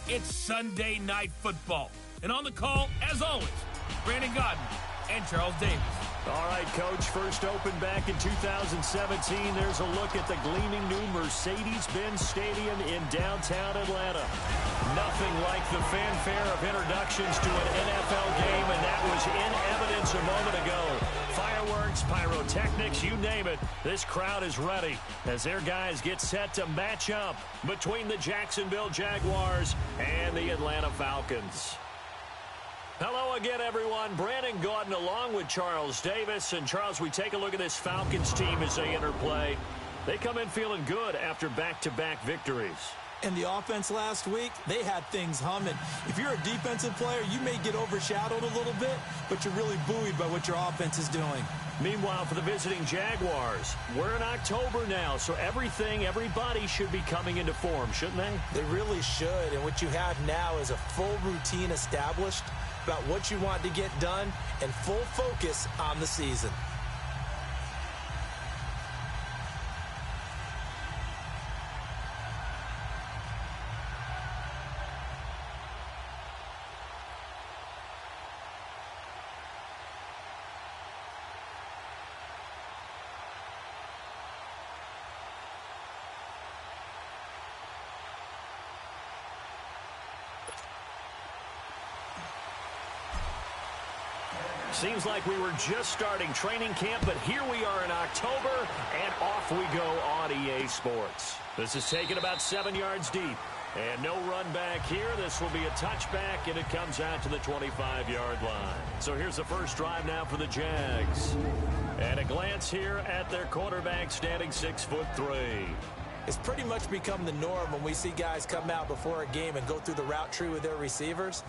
It's Sunday Night Football. And on the call, as always, Brandon Gaudin and Charles Davis. All right, Coach, first opened back in 2017. There's a look at the gleaming new Mercedes-Benz Stadium in downtown Atlanta. Nothing like the fanfare of introductions to an NFL game, and that was in evidence a moment ago. Fireworks, pyrotechnics, you name it. This crowd is ready as their guys get set to match up between the Jacksonville Jaguars and the Atlanta Falcons. Hello again, everyone. Brandon Gaudin along with Charles Davis. And, Charles, we take a look at this Falcons team as they enter play. They come in feeling good after back-to-back victories. And the offense last week, they had things humming. If you're a defensive player, you may get overshadowed a little bit, but you're really buoyed by what your offense is doing. Meanwhile, for the visiting Jaguars, we're in October now, so everybody should be coming into form, shouldn't they? They really should, and what you have now is a full routine established about what you want to get done and full focus on the season. Seems like we were just starting training camp, but here we are in October, and off we go on EA Sports. This is taken about 7 yards deep, and no run back here. This will be a touchback, and it comes out to the 25-yard line. So here's the first drive now for the Jags. And a glance here at their quarterback standing 6'3". It's pretty much become the norm when we see guys come out before a game and go through the route tree with their receivers.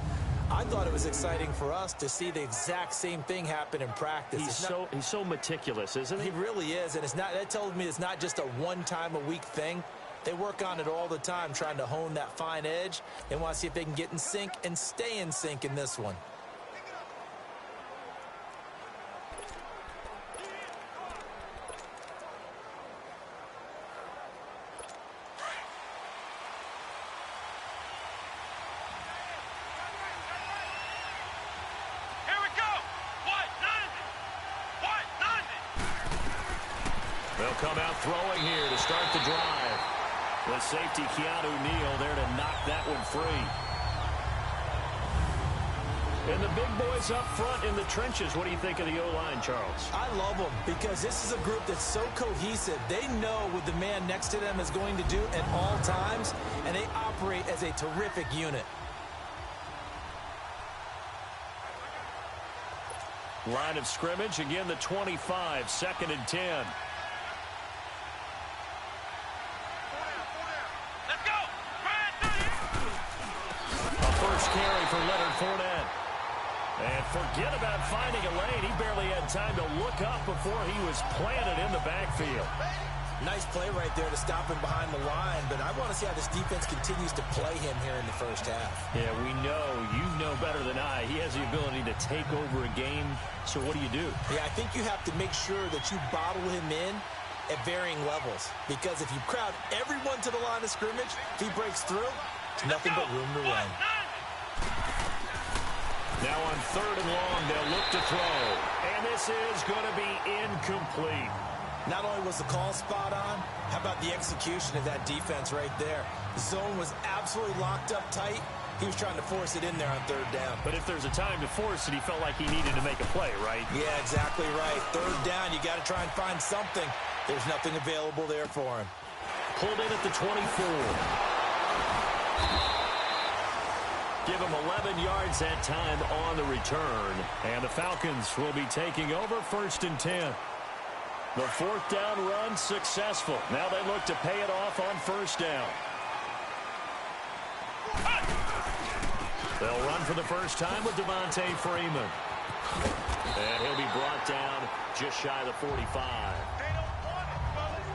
I thought it was exciting for us to see the exact same thing happen in practice. He's so meticulous, isn't he? He really is, and that tells me it's not just a one-time-a-week thing. They work on it all the time, trying to hone that fine edge. They want to see if they can get in sync and stay in sync in this one. Come out throwing here to start the drive. The safety, Keanu Neal, there to knock that one free. And the big boys up front in the trenches. What do you think of the O-line, Charles? I love them because this is a group that's so cohesive. They know what the man next to them is going to do at all times, and they operate as a terrific unit. Line of scrimmage, again the 25, 2nd and 10. Carry for Leonard Fournette. And forget about finding a lane. He barely had time to look up before he was planted in the backfield. Nice play right there to stop him behind the line, but I want to see how this defense continues to play him here in the first half. Yeah, we know. You know better than I. He has the ability to take over a game, so what do you do? Yeah, I think you have to make sure that you bottle him in at varying levels, because if you crowd everyone to the line of scrimmage, if he breaks through, it's nothing but room to run. Now on 3rd and long, they'll look to throw. And this is going to be incomplete. Not only was the call spot on, how about the execution of that defense right there? The zone was absolutely locked up tight. He was trying to force it in there on 3rd down. But if there's a time to force it, he felt like he needed to make a play, right? Yeah, exactly right. 3rd down, you got to try and find something. There's nothing available there for him. Pulled in at the 24. Give him 11 yards that time on the return. And the Falcons will be taking over 1st and 10. The 4th down run successful. Now they look to pay it off on 1st down. They'll run for the first time with Devontae Freeman. And he'll be brought down just shy of the 45.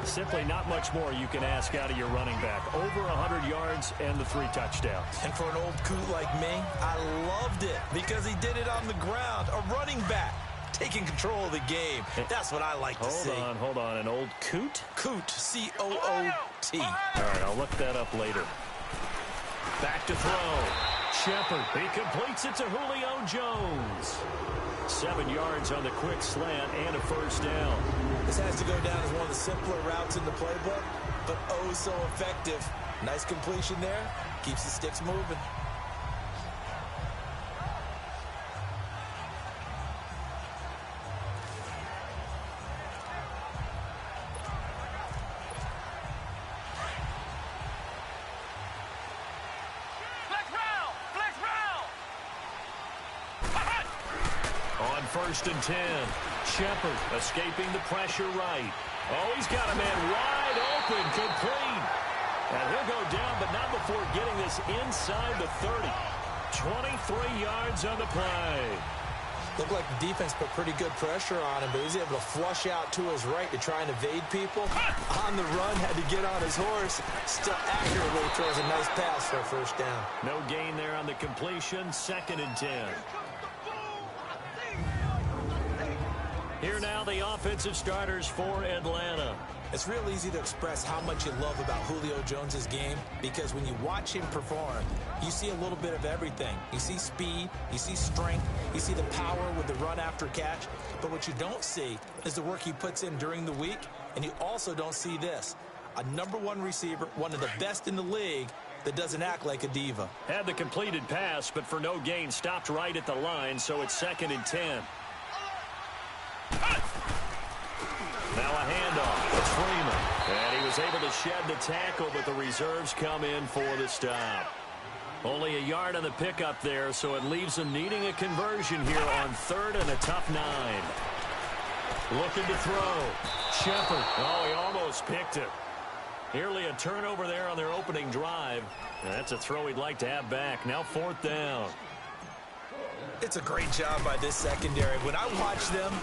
Simply not much more you can ask out of your running back. Over 100 yards and the 3 touchdowns. And for an old coot like me, I loved it because he did it on the ground. A running back taking control of the game. That's what I like to see. Hold on. An old coot? Coot, C-O-O-T. All right, I'll look that up later. Back to throw. Shepard. He completes it to Julio Jones. 7 yards on the quick slant and a first down. This has to go down as one of the simpler routes in the playbook, but oh so effective. Nice completion there. Keeps the sticks moving. First and 10. Shepard escaping the pressure right. Oh, he's got a man wide open, complete. And he'll go down, but not before getting this inside the 30. 23 yards on the play. Looked like the defense put pretty good pressure on him, but he was able to flush out to his right to try and evade people. On the run, had to get on his horse. Still accurately throws a nice pass for a first down. No gain there on the completion. 2nd and 10. Here now the offensive starters for Atlanta. It's real easy to express how much you love about Julio Jones' game because when you watch him perform, you see a little bit of everything. You see speed, you see strength, you see the power with the run after catch. But what you don't see is the work he puts in during the week, and you also don't see this. A #1 receiver, one of the best in the league, that doesn't act like a diva. Had the completed pass, but for no gain, stopped right at the line, so it's 2nd and 10. Now a handoff. It's Freeman. And he was able to shed the tackle, but the reserves come in for the stop. Only a yard on the pickup there, so it leaves them needing a conversion here on 3rd and a tough 9. Looking to throw. Shepard. Oh, he almost picked it. Nearly a turnover there on their opening drive. And that's a throw he'd like to have back. Now 4th down. It's a great job by this secondary. When I watch them,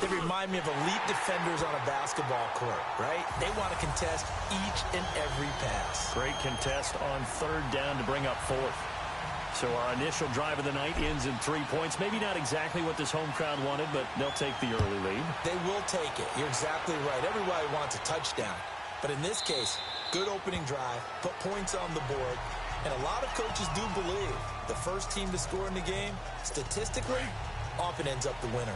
they remind me of elite defenders on a basketball court, right? They want to contest each and every pass. Great contest on 3rd down to bring up 4th. So our initial drive of the night ends in 3 points. Maybe not exactly what this home crowd wanted, but they'll take the early lead. They will take it. You're exactly right. Everybody wants a touchdown. But in this case, good opening drive, put points on the board, and a lot of coaches do believe the first team to score in the game, statistically, often ends up the winner.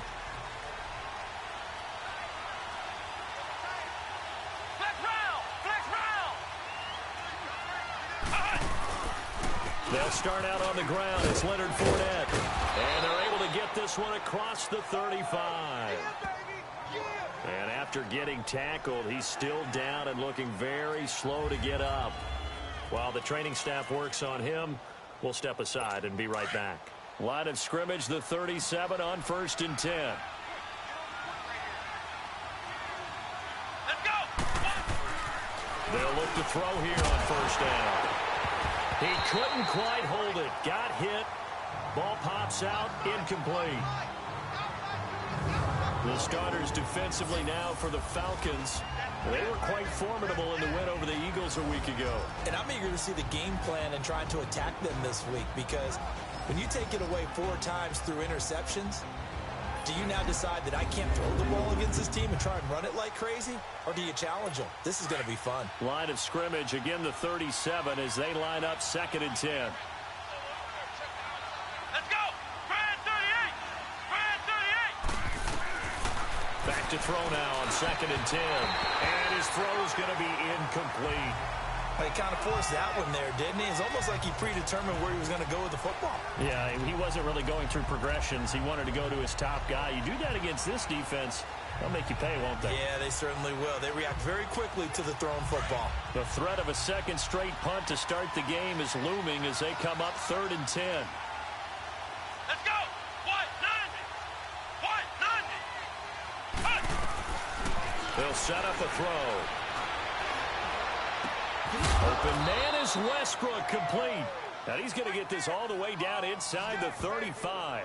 They'll start out on the ground. It's Leonard Fournette. And they're able to get this one across the 35. And after getting tackled, he's still down and looking very slow to get up. While the training staff works on him, we'll step aside and be right back. Line of scrimmage, the 37 on 1st and 10. Let's go! They'll look to throw here on 1st down. He couldn't quite hold it. Got hit. Ball pops out. Incomplete. The starters defensively now for the Falcons. They were quite formidable in the win over the Eagles a week ago. And I'm eager to see the game plan and trying to attack them this week because when you take it away 4 times through interceptions, do you now decide that I can't throw the ball against this team and try and run it like crazy? Or do you challenge them? This is going to be fun. Line of scrimmage, again the 37 as they line up 2nd and 10. Let's go! Brand 38! Brand 38! Back to throw now on 2nd and 10. And his throw is going to be incomplete. He kind of forced that one there, didn't he? It's almost like he predetermined where he was going to go with the football. Yeah, he wasn't really going through progressions. He wanted to go to his top guy. You do that against this defense, they'll make you pay, won't they? Yeah, they certainly will. They react very quickly to the thrown football. The threat of a second straight punt to start the game is looming as they come up 3rd and 10. Let's go! 190! 190! Punt! They'll set up a throw. Open man is Westbrook, complete. Now he's going to get this all the way down inside the 35.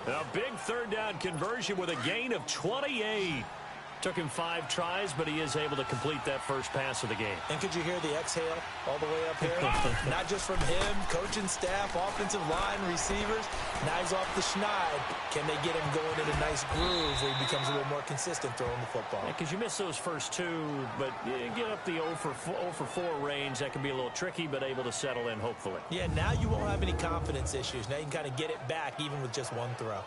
A big 3rd down conversion with a gain of 28. Took him 5 tries, but he is able to complete that first pass of the game. And could you hear the exhale all the way up here? Not just from him, coaching staff, offensive line, receivers. Now he's off the schneid. Can they get him going in a nice groove where he becomes a little more consistent throwing the football? Because you miss those first 2, but you get up the 0 for 4 range. That can be a little tricky, but able to settle in, hopefully. Yeah, now you won't have any confidence issues. Now you can kind of get it back even with just one throw.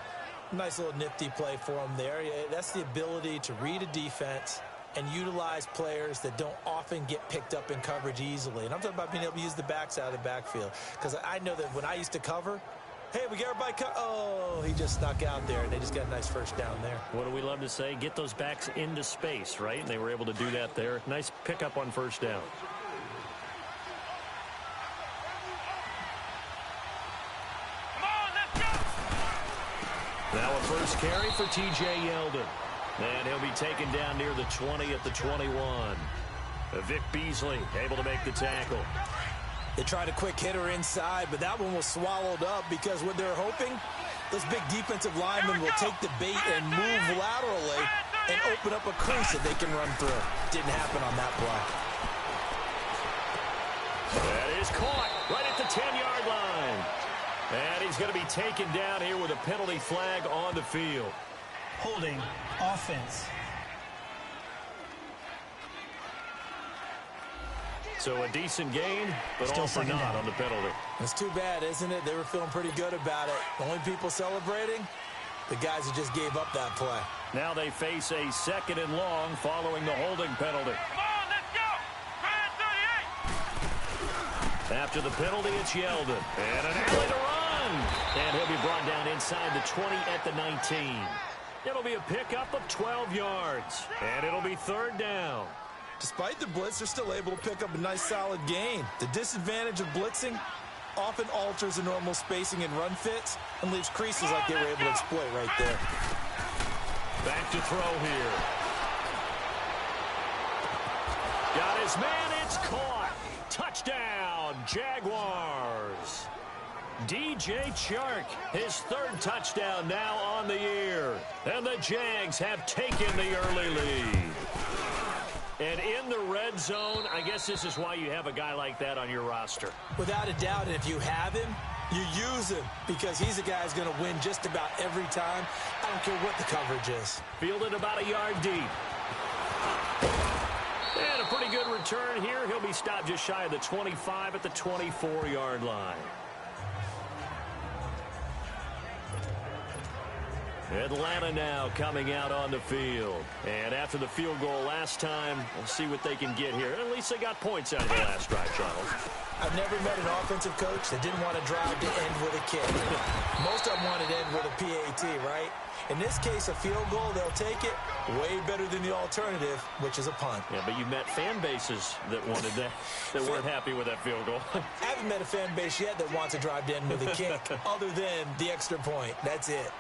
Nice little nifty play for him there. Yeah, that's the ability to read a defense and utilize players that don't often get picked up in coverage easily. And I'm talking about being able to use the backs out of the backfield. Because I know that when I used to cover, hey, we get everybody oh, he just snuck out there, and they just got a nice first down there. What do we love to say? Get those backs into space, right? And they were able to do that there. Nice pickup on first down. Now a first carry for T.J. Yeldon. And he'll be taken down near the 20 at the 21. Vic Beasley able to make the tackle. They tried a quick hitter inside, but that one was swallowed up because what they're hoping, those big defensive linemen will take the bait and move laterally and open up a crease that they can run through. Didn't happen on that play. That is caught right at the 10-yard line. And he's going to be taken down here with a penalty flag on the field. Holding offense. So a decent gain, but Still all for second naught down. on the penalty. It's too bad, isn't it? They were feeling pretty good about it. The only people celebrating, the guys who just gave up that play. Now they face a 2nd and long following the holding penalty. Come on, let's go. Ryan 38. After the penalty, it's Yeldon. And an alley to run. And he'll be brought down inside the 20 at the 19. It'll be a pickup of 12 yards. And it'll be 3rd down. Despite the blitz, they're still able to pick up a nice solid gain. The disadvantage of blitzing often alters the normal spacing and run fits and leaves creases like they were able to exploit right there. Back to throw here. Got his man, it's caught. Touchdown, Jaguars. DJ Chark, his 3rd touchdown now on the year. And the Jags have taken the early lead. And in the red zone, I guess this is why you have a guy like that on your roster. Without a doubt, and if you have him, you use him because he's a guy who's going to win just about every time. I don't care what the coverage is. Fielded about a yard deep. And a pretty good return here. He'll be stopped just shy of the 25 at the 24-yard line. Atlanta now coming out on the field. And after the field goal last time, we'll see what they can get here. At least they got points out of the last drive, Charles. I've never met an offensive coach that didn't want to drive to end with a kick. Most of them wanted to end with a PAT, right? In this case, a field goal, they'll take it. Way better than the alternative, which is a punt. Yeah, but you've met fan bases that wanted that, that weren't happy with that field goal. I haven't met a fan base yet that wants to drive to end with a kick other than the extra point. That's it.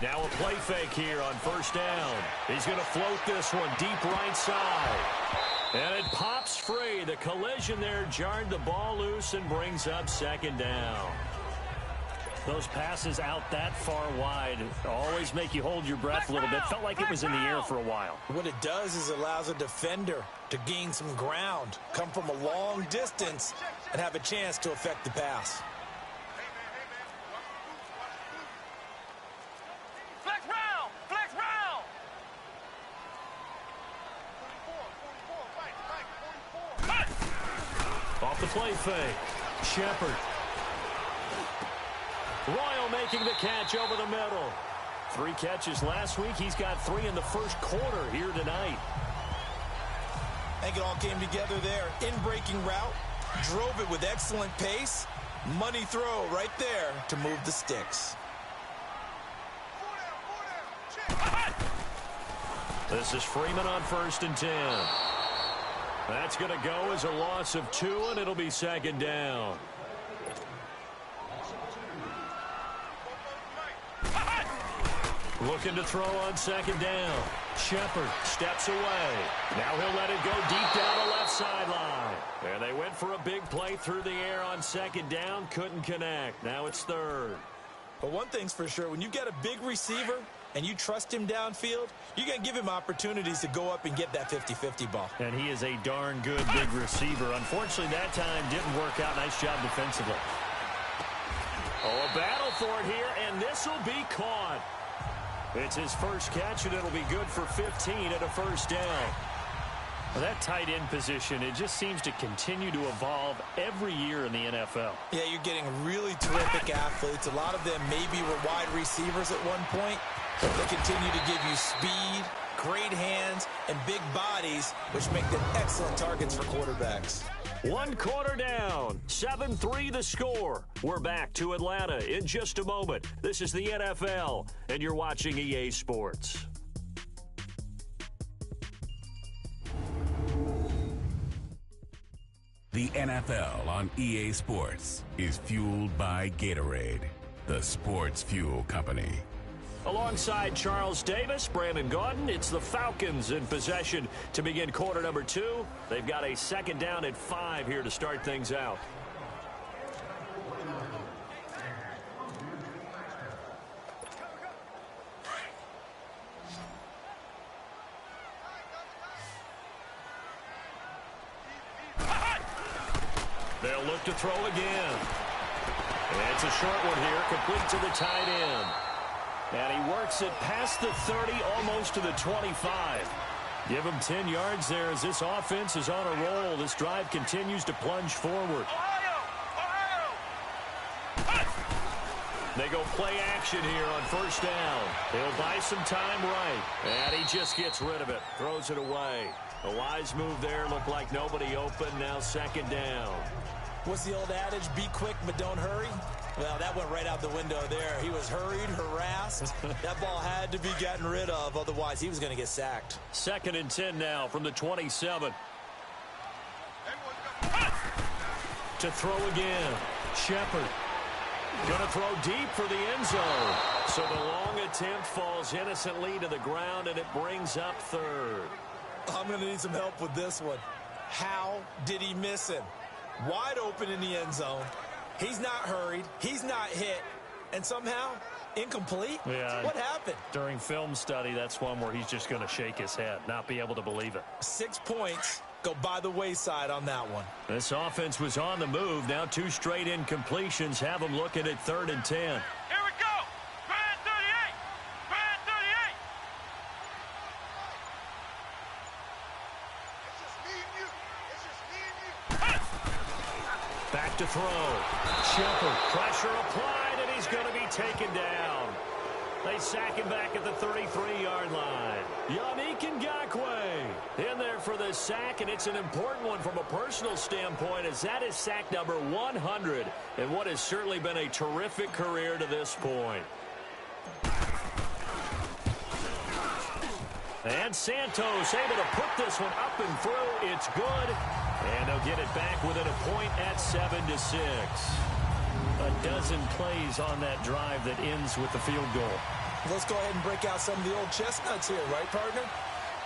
Now a play fake here on first down. He's going to float this one deep right side. And it pops free. The collision there jarred the ball loose and brings up 2nd down. Those passes out that far wide always make you hold your breath a little bit. Felt like it was in the air for a while. What it does is it allows a defender to gain some ground, come from a long distance, and have a chance to affect the pass. Off the play fake. Shepard. Royal making the catch over the middle. 3 catches last week. He's got 3 in the first quarter here tonight. I think it all came together there. In-breaking route. Drove it with excellent pace. Money throw right there to move the sticks. This is Freeman on 1st and 10. That's going to go as a loss of 2, and it'll be 2nd down. Looking to throw on 2nd down. Shepard steps away. Now he'll let it go deep down the left sideline. And they went for a big play through the air on 2nd down. Couldn't connect. Now it's 3rd. But one thing's for sure, when you get a big receiver and you trust him downfield, you're going to give him opportunities to go up and get that 50-50 ball. And he is a darn good big receiver. Unfortunately, that time didn't work out. Nice job defensively. Oh, a battle for it here, and this will be caught. It's his first catch, and it'll be good for 15 and a first down. Well, that tight end position, it just seems to continue to evolve every year in the NFL. Yeah, you're getting really terrific athletes. A lot of them maybe were wide receivers at one point. They continue to give you speed, great hands, and big bodies, which make them excellent targets for quarterbacks. 1 quarter down, 7-3 the score. We're back to Atlanta in just a moment. This is the NFL, and you're watching EA Sports. The NFL on EA Sports is fueled by Gatorade, the sports fuel company. Alongside Charles Davis, Brandon Gaudin, it's the Falcons in possession to begin quarter number 2. They've got a second down at 5 here to start things out. They'll look to throw again. And it's a short one here, complete to the tight end. And he works it past the 30, almost to the 25. Give him 10 yards there as this offense is on a roll. This drive continues to plunge forward. They go play action here on first down. He'll buy some time right. And he just gets rid of it. Throws it away. A wise move there. Looked like nobody open. Now second down. What's the old adage? Be quick, but don't hurry. Well, that went right out the window there. He was hurried, harassed. That ball had to be gotten rid of. Otherwise, he was going to get sacked. 2nd and 10 now from the 27. To throw again. Shepard. Going to throw deep for the end zone. So the long attempt falls innocently to the ground, and it brings up 3rd. I'm going to need some help with this one. How did he miss him? Wide open in the end zone. He's not hurried. He's not hit. And somehow, incomplete? Yeah. What happened? During film study, that's one where he's just going to shake his head, not be able to believe it. 6 points go by the wayside on that one. This offense was on the move. Now 2 straight incompletions have them looking at 3rd and 10. Here we go. Brand 38. Brand 38. It's just me and you. It's just me and you. Back to throw. Shepard, pressure applied, and he's going to be taken down. They sack him back at the 33-yard line. Yannick Ngakoue in there for the sack, and it's an important one from a personal standpoint, as that is sack number 100 in what has certainly been a terrific career to this point. And Santos able to put this one up and through. It's good. And they'll get it back within a point at 7-6. A dozen plays on that drive that ends with the field goal. Let's go ahead and break out some of the old chestnuts here, right, partner?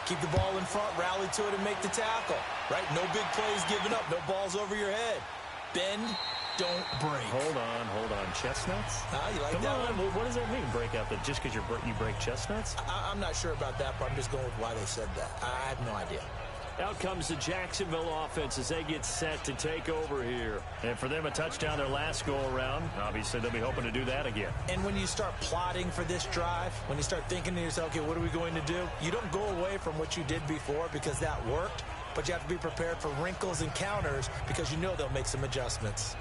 Keep the ball in front, rally to it, and make the tackle, right? No big plays given up, no balls over your head. Bend, don't break. Hold on. Chestnuts? You like Come that on. one? What does that mean, break out? That just because you break chestnuts? I'm not sure about that, but I'm just going with why they said that. I have no idea. Out comes the Jacksonville offense as they get set to take over here. And for them, a touchdown their last go-around. Obviously, they'll be hoping to do that again. And when you start plotting for this drive, when you start thinking to yourself, okay, what are we going to do? You don't go away from what you did before because that worked, but you have to be prepared for wrinkles and counters because you know they'll make some adjustments.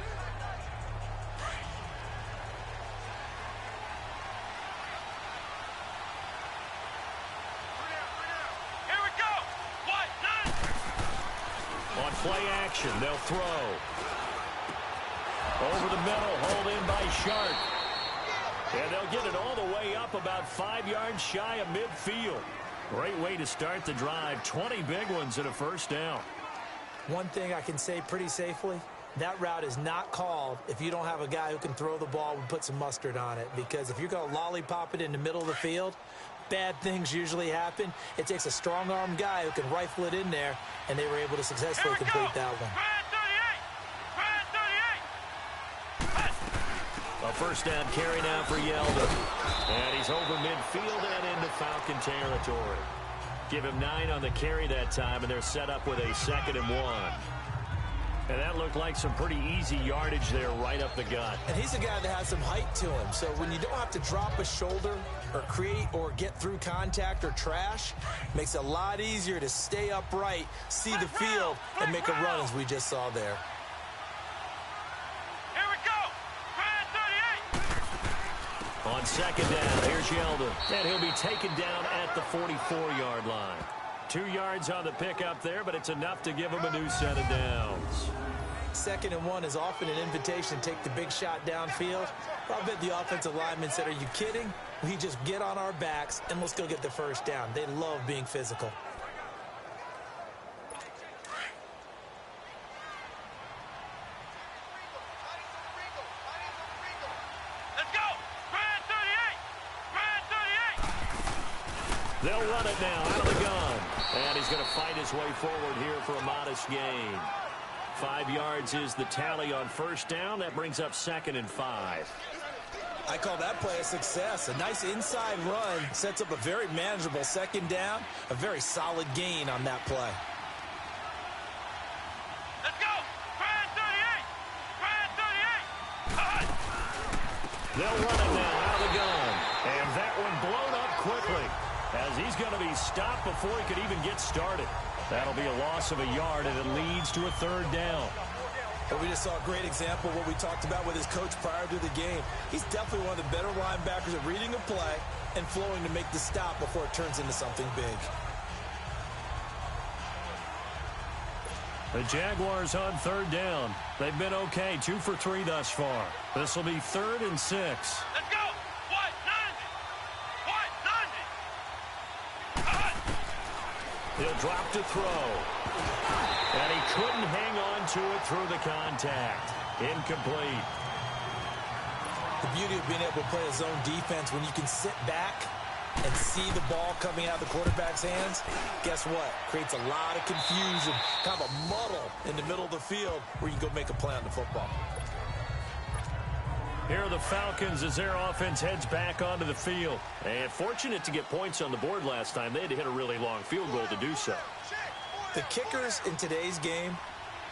Play action. They'll throw. Over the middle. Hauled in by Sharp. And they'll get it all the way up about 5 yards shy of midfield. Great way to start the drive. 20 big ones and a first down. One thing I can say pretty safely, that route is not called if you don't have a guy who can throw the ball and put some mustard on it. Because if you're going to lollipop it in the middle of the field, bad things usually happen. It takes a strong-arm guy who can rifle it in there, and they were able to successfully complete that one. A A first down carry now for Yeldon. And he's over midfield and into Falcon territory. Give him 9 on the carry that time, and they're set up with a 2nd and 1. And that looked like some pretty easy yardage there right up the gut. And he's a guy that has some height to him. So when you don't have to drop a shoulder or create or get through contact or trash, makes it a lot easier to stay upright, see the field, and make a run as we just saw there. Here we go. On 2nd down, here's Yeldon. And he'll be taken down at the 44-yard line. 2 yards on the pickup there, but it's enough to give him a new set of downs. 2nd and 1 is often an invitation to take the big shot downfield. I bet the offensive lineman said, are you kidding? We just get on our backs and let's go get the first down. They love being physical. Let's go. Brad 38. Brad 38. They'll run it now out of the gun. And he's going to fight his way forward here for a modest gain. 5 yards is the tally on first down. That brings up 2nd and 5. I call that play a success. A nice inside run sets up a very manageable 2nd down. A very solid gain on that play. Let's go. Brad 38. Brad 38. They'll run it now out of the gun. And that one blown up quickly, as he's going to be stopped before he could even get started. That'll be a loss of a yard, and it leads to a 3rd down. But we just saw a great example of what we talked about with his coach prior to the game. He's definitely one of the better linebackers at reading a play and flowing to make the stop before it turns into something big. The Jaguars on 3rd down. They've been okay, 2 for 3 thus far. This will be 3rd and 6. Let's go. What? 90. He'll drop to throw. And he couldn't hang on to it through the contact. Incomplete. The beauty of being able to play a zone defense when you can sit back and see the ball coming out of the quarterback's hands, guess what? Creates a lot of confusion, kind of a muddle in the middle of the field where you can go make a play on the football. Here are the Falcons as their offense heads back onto the field. And fortunate to get points on the board last time. They had to hit a really long field goal to do so. The kickers in today's game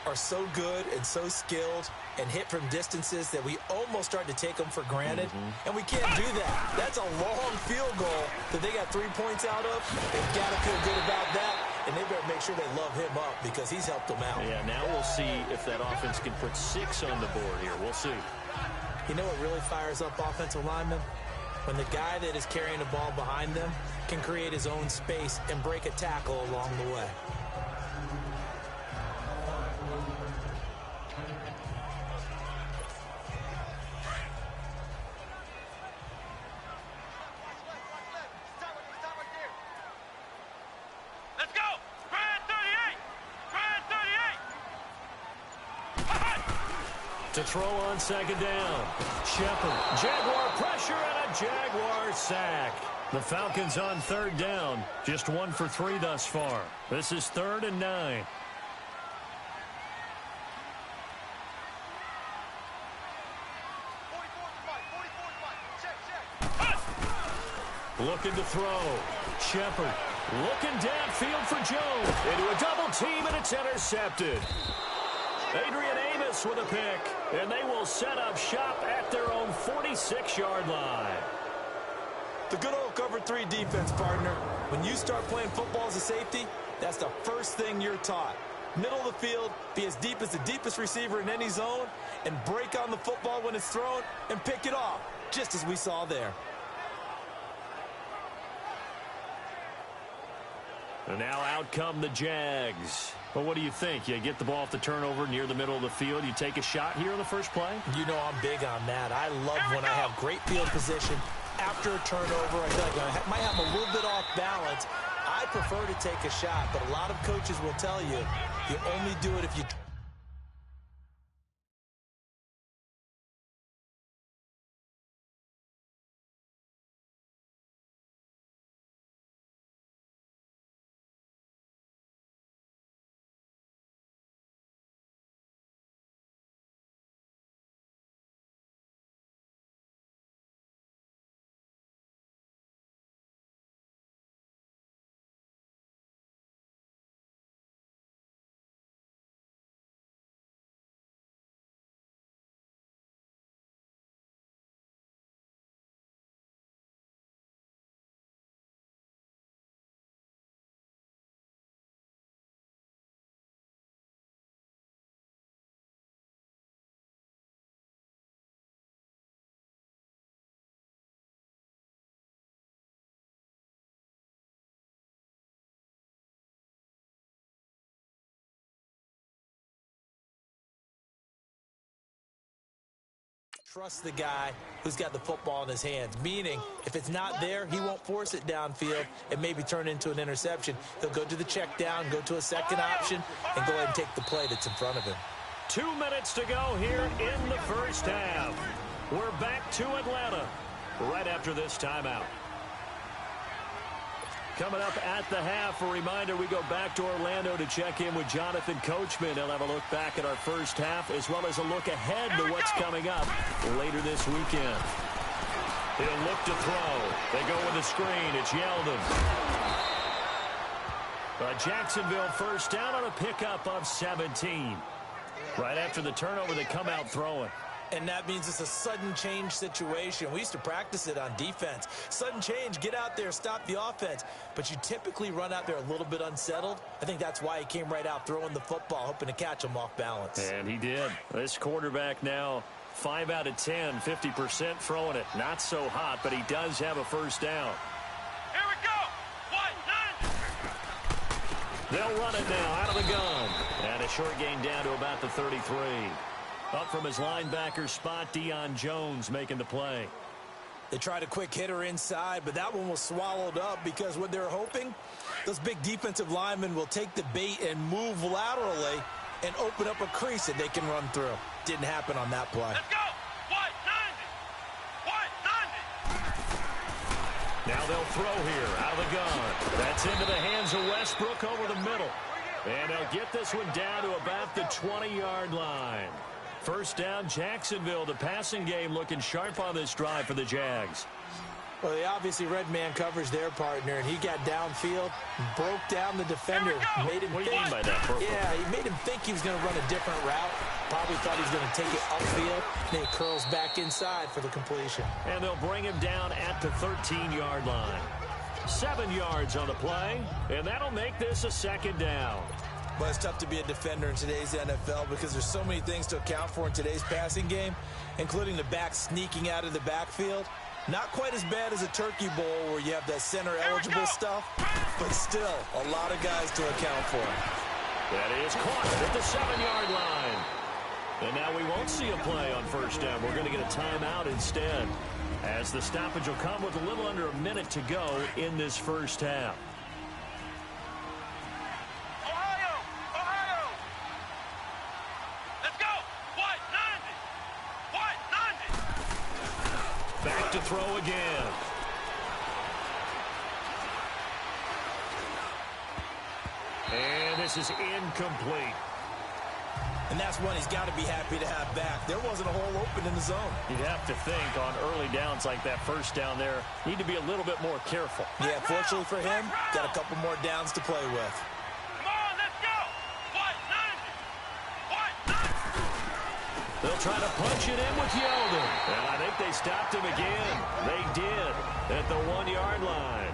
are so good and so skilled and hit from distances that we almost start to take them for granted. And we can't do that. That's a long field goal that they got 3 points out of. They've got to feel good about that. And they better make sure they love him up because he's helped them out. Yeah, now we'll see if that offense can put 6 on the board here. We'll see. You know what really fires up offensive linemen? When the guy that is carrying the ball behind them can create his own space and break a tackle along the way. Let's go. Brad 38. Brad 38. To throw on 2nd down. Shepard. Jaguar pressure and a Jaguar sack. The Falcons on 3rd down. Just 1 for 3 thus far. This is 3rd and 9. Looking to throw. Shepard looking downfield for Jones. Into a double team, and it's intercepted. Adrian Amos with a pick, and they will set up shop at their own 46-yard line. The good old cover 3 defense, partner. When you start playing football as a safety, that's the first thing you're taught. Middle of the field, be as deep as the deepest receiver in any zone, and break on the football when it's thrown and pick it off, just as we saw there. And now out come the Jags. Well, what do you think? You get the ball off the turnover near the middle of the field. You take a shot here on the first play? You know I'm big on that. I love when I have great field position after a turnover. I feel like I might have a little bit off balance. I prefer to take a shot, but a lot of coaches will tell you you only do it if you Trust the guy who's got the football in his hands, meaning if it's not there, he won't force it downfield and maybe turn into an interception. He'll go to the check down, go to a second option, and go ahead and take the play that's in front of him. 2 minutes to go here in the first half. We're back to Atlanta right after this timeout. Coming up at the half, a reminder, we go back to Orlando to check in with Jonathan Coachman. He'll have a look back at our first half as well as a look ahead to what's coming up later this weekend. He'll look to throw. They go with the screen. It's Yeldon. Jacksonville first down on a pickup of 17. Right after the turnover, they come out throwing. And that means it's a sudden change situation. We used to practice it on defense. Sudden change, get out there, stop the offense. But you typically run out there a little bit unsettled. I think that's why he came right out throwing the football, hoping to catch him off balance. And he did. This quarterback now 5 out of 10, 50% throwing it. Not so hot, but he does have a first down. Here we go. 1-9. They'll run it now out of the gun. And a short gain down to about the 33. Up from his linebacker spot, Deion Jones making the play. They tried a quick hitter inside, but that one was swallowed up because what they're hoping, those big defensive linemen will take the bait and move laterally and open up a crease that they can run through. Didn't happen on that play. Let's go. 1-9. Now they'll throw here out of the gun. That's into the hands of Westbrook over the middle. And they'll get this one down to about the 20-yard line. First down, Jacksonville. The passing game looking sharp on this drive for the Jags. Well, they obviously red man covers their partner, and he got downfield, broke down the defender, made him What do you mean by that, Purple? Yeah, he made him think he was going to run a different route. Probably thought he was going to take it upfield. Then he curls back inside for the completion. And they'll bring him down at the 13-yard line. 7 yards on the play, and that'll make this a second down. But it's tough to be a defender in today's NFL because there's so many things to account for in today's passing game, including the back sneaking out of the backfield. Not quite as bad as a turkey bowl where you have that center-eligible stuff, but still a lot of guys to account for. That is caught at the 7-yard line. And now we won't see a play on first down. We're going to get a timeout instead, as the stoppage will come with a little under a minute to go in this first half. Back to throw again. And this is incomplete. And that's one he's got to be happy to have back. There wasn't a hole open in the zone. You'd have to think on early downs like that first down there, need to be a little bit more careful. Yeah, fortunately for him, got a couple more downs to play with. They'll try to punch it in with Yeldon. And I think they stopped him again. They did at the 1-yard line.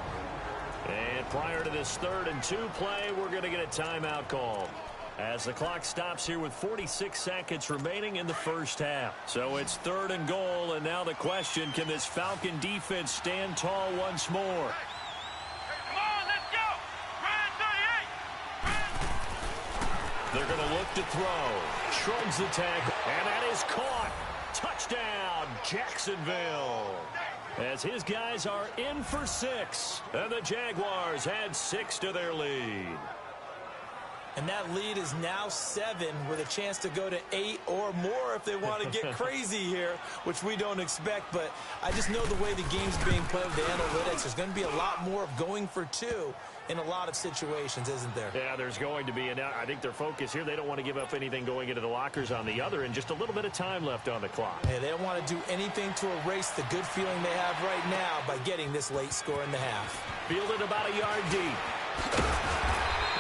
And prior to this 3rd and 2 play, we're going to get a timeout called as the clock stops here with 46 seconds remaining in the first half. So it's 3rd and goal, and now the question, can this Falcon defense stand tall once more? They're going to look to throw. Shrugs the tackle, and that is caught. Touchdown, Jacksonville. As his guys are in for 6, and the Jaguars add 6 to their lead. And that lead is now 7 with a chance to go to 8 or more if they want to get crazy here, which we don't expect. But I just know the way the game's being played with the analytics, there's going to be a lot more of going for 2 in a lot of situations, isn't there? Yeah, there's going to be. And I think their focus here, they don't want to give up anything going into the lockers on the other, and just a little bit of time left on the clock. Hey, they don't want to do anything to erase the good feeling they have right now by getting this late score in the half. Fielded about a yard deep.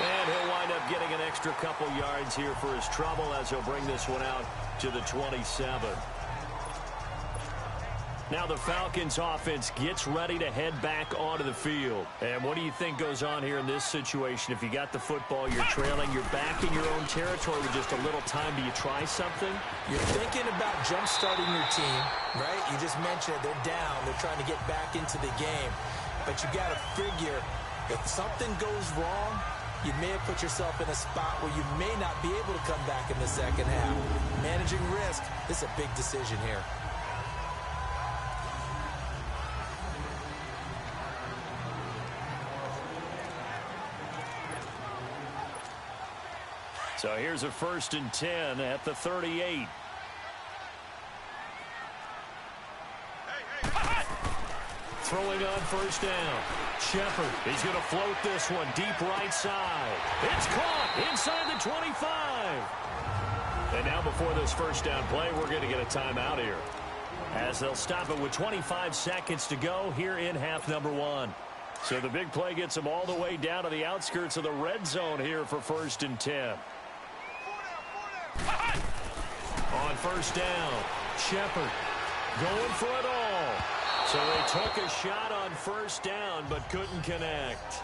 And he'll wind up getting an extra couple yards here for his trouble as he'll bring this one out to the 27. Now the Falcons offense gets ready to head back onto the field. And what do you think goes on here in this situation? If you got the football, you're trailing, you're back in your own territory with just a little time. Do you try something? You're thinking about jump-starting your team, right? You just mentioned it. They're down. They're trying to get back into the game. But you got to figure if something goes wrong, you may have put yourself in a spot where you may not be able to come back in the second half. Managing risk, this is a big decision here. So here's a 1st and 10 at the 38. Throwing on 1st down. Shepard, he's going to float this one deep right side. It's caught inside the 25. And now before this 1st down play, we're going to get a timeout here, as they'll stop it with 25 seconds to go here in half number 1. So the big play gets them all the way down to the outskirts of the red zone here for 1st and 10. On 1st down, Shepard going for it all. So they took a shot on 1st down but couldn't connect.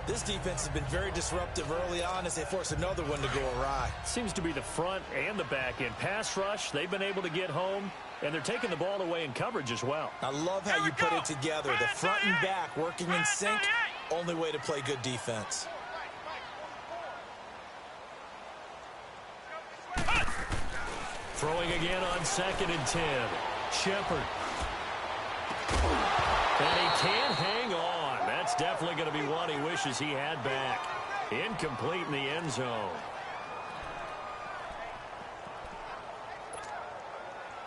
This defense has been very disruptive early on as they force another one to go awry. Seems to be the front and the back end. Pass rush, they've been able to get home, and they're taking the ball away in coverage as well. I love how you put it together. The front and back working in sync. Only way to play good defense. Throwing again on 2nd and 10. Shepard. And he can't hang on. That's definitely going to be one he wishes he had back. Incomplete in the end zone.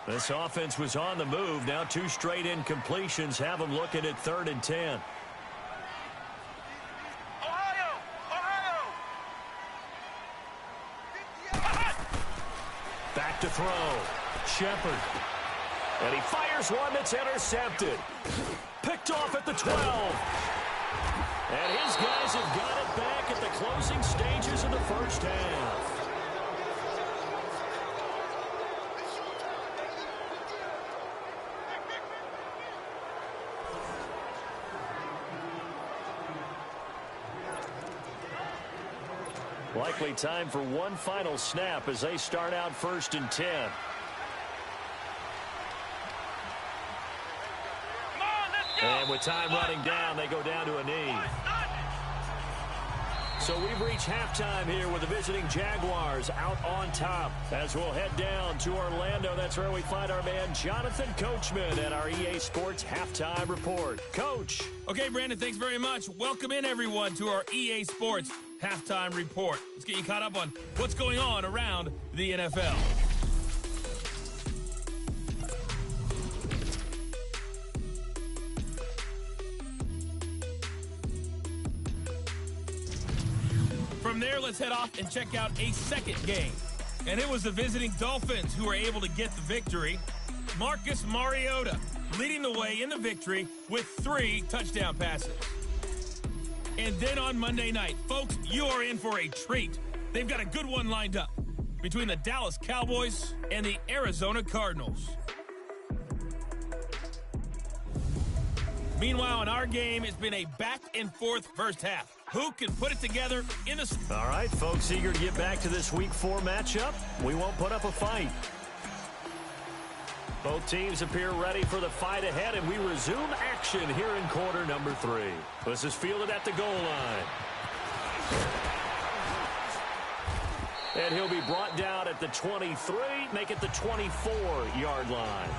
This offense was on the move. Now 2 straight incompletions have them looking at 3rd and 10. Back to throw. Shepard. And he fires one that's intercepted. Picked off at the 12. And his guys have got it back at the closing stages of the 1st half. Likely time for one final snap as they start out 1st and 10. And with time running down, they go down to a knee. So we've reached halftime here with the visiting Jaguars out on top. As we'll head down to Orlando, that's where we find our man Jonathan Coachman at our EA Sports Halftime Report. Coach. Okay, Brandon, thanks very much. Welcome in, everyone, to our EA Sports Halftime Report. Let's get you caught up on what's going on around the NFL. From there, let's head off and check out a second game. And it was the visiting Dolphins who were able to get the victory. Marcus Mariota leading the way in the victory with 3 touchdown passes. And then on Monday night, folks, you are in for a treat. They've got a good one lined up between the Dallas Cowboys and the Arizona Cardinals. Meanwhile, in our game, it's been a back-and-forth first half. Who can put it together in the... All right, folks, eager to get back to this Week 4 matchup. We won't put up a fight. Both teams appear ready for the fight ahead, and we resume action here in quarter number 3. This is fielded at the goal line. And he'll be brought down at the 23, make it the 24-yard line.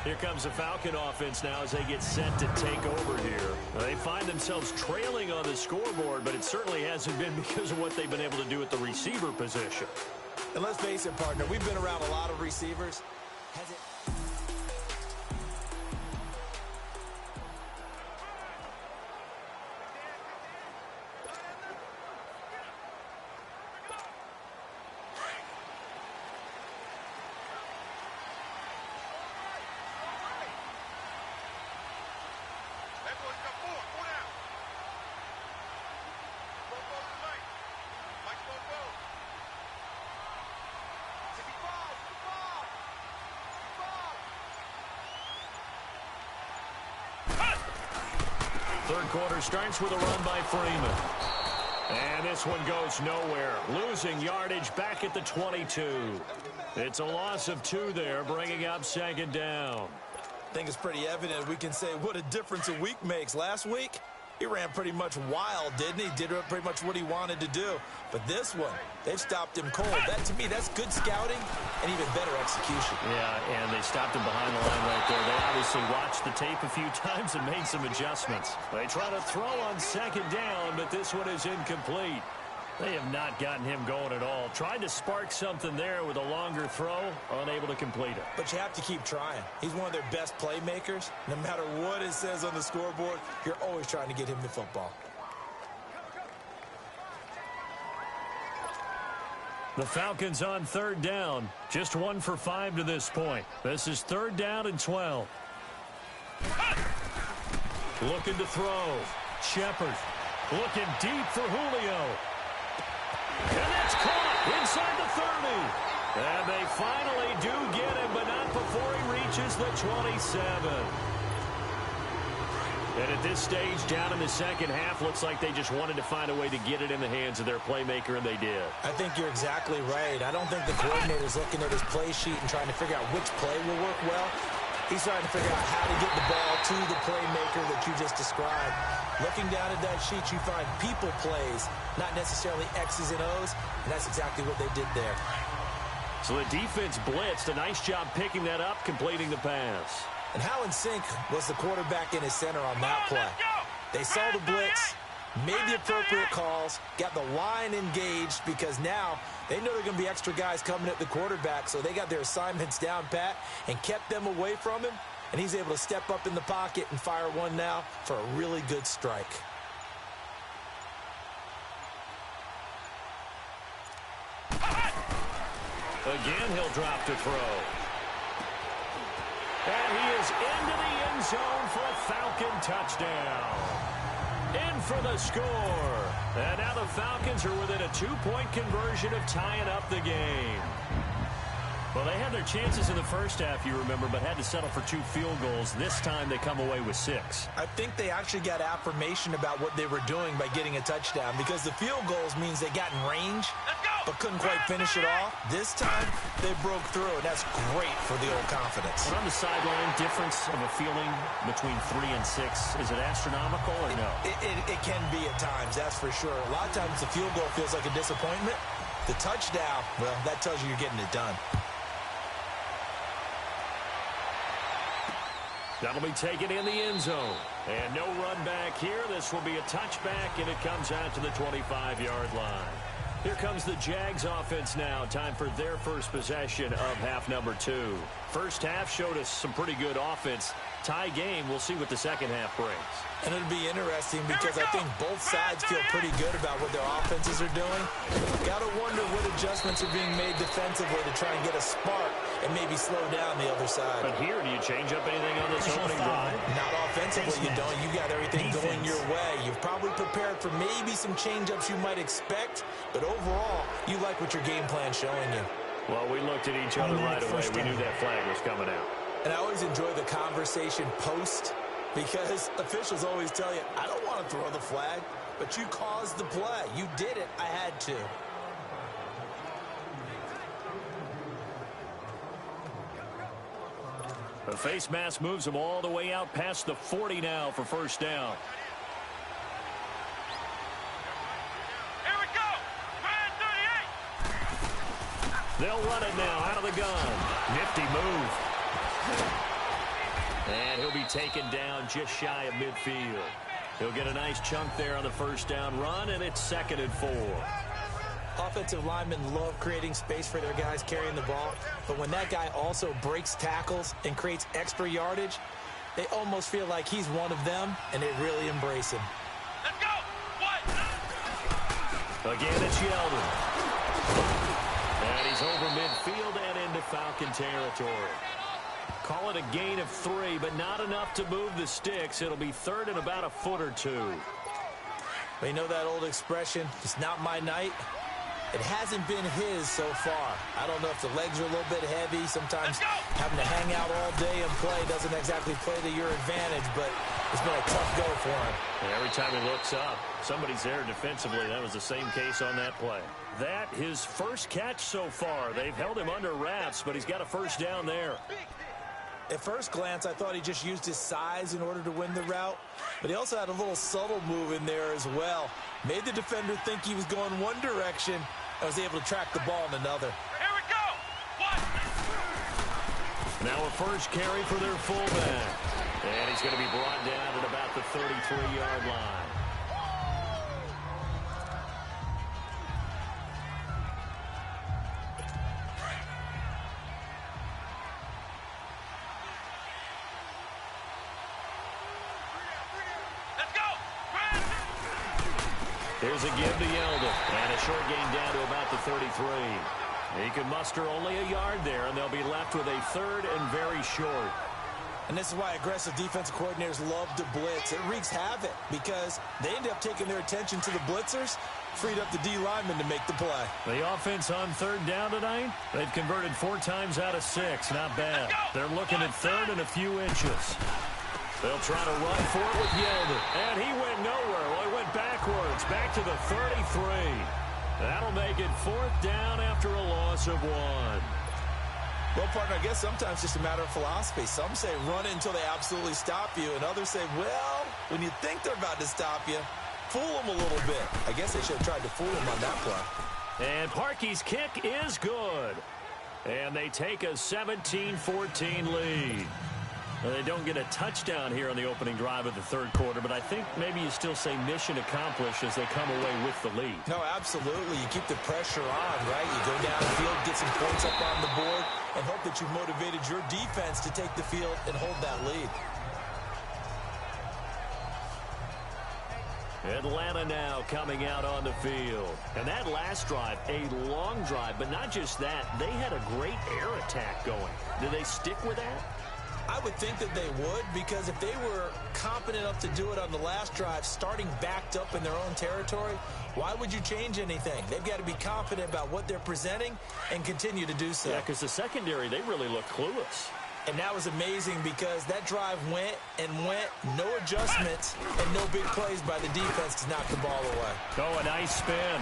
Here comes the Falcon offense now as they get set to take over here. They find themselves trailing on the scoreboard, but it certainly hasn't been because of what they've been able to do at the receiver position. And let's face it, partner, we've been around a lot of receivers. Has it... Third quarter starts with a run by Freeman. And this one goes nowhere. Losing yardage back at the 22. It's a loss of 2 there, bringing up 2nd down. I think it's pretty evident. We can say what a difference a week makes. Last week, he ran pretty much wild, didn't he? Did pretty much what he wanted to do. But this one, they've stopped him cold. That, to me, that's good scouting and even better execution. Yeah, and they stopped him behind the line right there. They obviously watched the tape a few times and made some adjustments. They try to throw on 2nd down, but this one is incomplete. They have not gotten him going at all. Tried to spark something there with a longer throw, unable to complete it. But you have to keep trying. He's one of their best playmakers. No matter what it says on the scoreboard, you're always trying to get him the football. The Falcons on third down. Just 1 for 5 to this point. This is 3rd down and 12. Looking to throw. Shepard looking deep for Julio. And that's caught inside the 30. And they finally do get him, but not before he reaches the 27. And at this stage, down in the second half, looks like they just wanted to find a way to get it in the hands of their playmaker, and they did. I think you're exactly right. I don't think the coordinator's looking at his play sheet and trying to figure out which play will work well. He's trying to figure out how to get the ball to the playmaker that you just described. Looking down at that sheet, you find people plays, not necessarily X's and O's, and that's exactly what they did there. So the defense blitzed. A nice job picking that up, completing the pass. And how in sync was the quarterback in his center on that play? They saw the blitz, made the appropriate calls, got the line engaged because now they know there are going to be extra guys coming at the quarterback, so they got their assignments down pat and kept them away from him, and he's able to step up in the pocket and fire one now for a really good strike. Again, he'll drop to throw. And he is into the end zone for a Falcon touchdown. In for the score. And now the Falcons are within a 2-point conversion of tying up the game. Well, they had their chances in the first half, you remember, but had to settle for 2 field goals. This time they come away with 6. I think they actually got affirmation about what they were doing by getting a touchdown because the field goals means they got in range but couldn't quite finish it off. This time, they broke through, and that's great for the old confidence. And on the sideline, difference of a feeling between 3 and 6, is it astronomical or no? It can be at times, that's for sure. A lot of times the field goal feels like a disappointment. The touchdown, well, that tells you you're getting it done. That'll be taken in the end zone. And no run back here. This will be a touchback, and it comes out to the 25-yard line. Here comes the Jags offense now. Time for their first possession of half number 2. First half showed us some pretty good offense. Tie game. We'll see what the second half brings. And it'll be interesting because I think both sides feel pretty good about what their offenses are doing. Got to wonder what adjustments are being made defensively to try and get a spark and maybe slow down the other side. But here, do you change up anything on this opening drive? Not offensively, you don't. You got everything going your way. You've probably prepared for maybe some change-ups you might expect, but overall, you like what your game plan's showing you. Well, we looked at each other right away. We knew that flag was coming out. And I always enjoy the conversation post because officials always tell you, I don't want to throw the flag, but you caused the play. You did it. I had to. The face mask moves him all the way out past the 40 now for first down. Here we go. Man 38. They'll run it now out of the gun. Nifty move. And he'll be taken down just shy of midfield. He'll get a nice chunk there on the first down run, and it's 2nd and 4. Offensive linemen love creating space for their guys carrying the ball, but when that guy also breaks tackles and creates extra yardage, they almost feel like he's one of them, and they really embrace him. Let's go. What? Again, it's Yeldon. And he's over midfield and into Falcon territory. Call it a gain of 3, but not enough to move the sticks. It'll be 3rd and about a foot or 2. But you know that old expression, it's not my night? It hasn't been his so far. I don't know if the legs are a little bit heavy. Sometimes having to hang out all day and play doesn't exactly play to your advantage, but it's been a tough go for him. And every time he looks up, somebody's there defensively. That was the same case on that play. That, his first catch so far. They've held him under wraps, but he's got a first down there. At first glance, I thought he just used his size in order to win the route, but he also had a little subtle move in there as well. Made the defender think he was going one direction and was able to track the ball in another. Here we go. What? Now a first carry for their fullback. And he's going to be brought down at about the 33-yard line. Here's a give to Yeldon. And a short gain down to about the 33. He can muster only a yard there, and they'll be left with a third and very short. And this is why aggressive defensive coordinators love to blitz. It wreaks havoc because they end up taking their attention to the blitzers, freed up the D lineman to make the play. The offense on third down tonight, they've converted 4 times out of 6. Not bad. They're looking at third and a few inches. They'll try to run for it with Yeldon. And he went nowhere. Well, he went backwards, back to the 33. That'll make it 4th down after a loss of 1. Well, partner, I guess sometimes it's just a matter of philosophy. Some say run it until they absolutely stop you, and others say, well, when you think they're about to stop you, fool them a little bit. I guess they should have tried to fool him on that play. And Parkey's kick is good. And they take a 17-14 lead. They don't get a touchdown here on the opening drive of the third quarter, but I think maybe you still say mission accomplished as they come away with the lead. No, absolutely. You keep the pressure on, right? You go downfield, get some points up on the board, and hope that you've motivated your defense to take the field and hold that lead. Atlanta now coming out on the field. And that last drive, a long drive, but not just that. They had a great air attack going. Do they stick with that? I would think that they would, because if they were competent enough to do it on the last drive, starting backed up in their own territory, why would you change anything? They've got to be confident about what they're presenting and continue to do so. Yeah, because the secondary, they really look clueless. And that was amazing because that drive went and went, no adjustments, and no big plays by the defense to knock the ball away. Oh, a nice spin.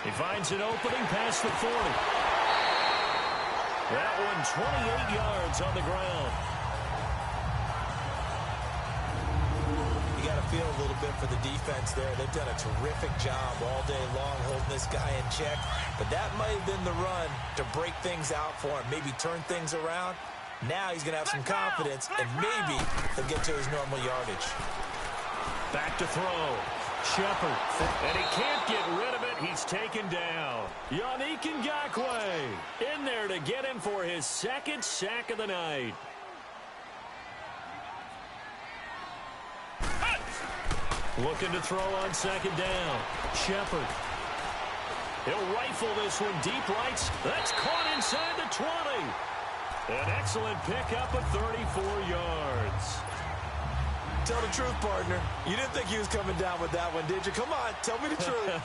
He finds an opening past the 40. That one 28 yards on the ground. You got to feel a little bit for the defense there. They've done a terrific job all day long holding this guy in check. But that might have been the run to break things out for him, maybe turn things around. Now he's going to have some confidence, and maybe he'll get to his normal yardage. Back to throw. Shepard. And he can't get rid of it. He's taken down. Yannick Ngakoue in there to get him for his 2nd sack of the night. Looking to throw on 2nd down. Shepard. He'll rifle this one deep right. That's caught inside the 20. An excellent pickup of 34 yards. Tell the truth, partner. You didn't think he was coming down with that one, did you? Come on, tell me the truth.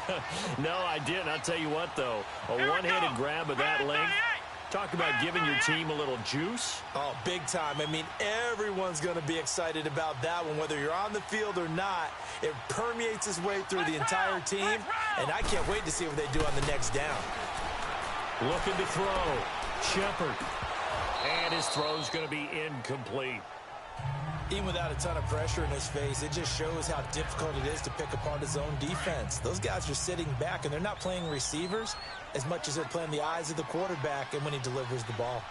No, I didn't. I'll tell you what, though. A one-handed grab of that length. Talk about giving your team a little juice. Oh, big time. I mean, everyone's going to be excited about that one, whether you're on the field or not. It permeates its way through the entire team, and I can't wait to see what they do on the next down. Looking to throw. Shepard. And his throw's going to be incomplete. Even without a ton of pressure in his face, it just shows how difficult it is to pick apart his own defense. Those guys are sitting back, and they're not playing receivers as much as they're playing the eyes of the quarterback and when he delivers the ball.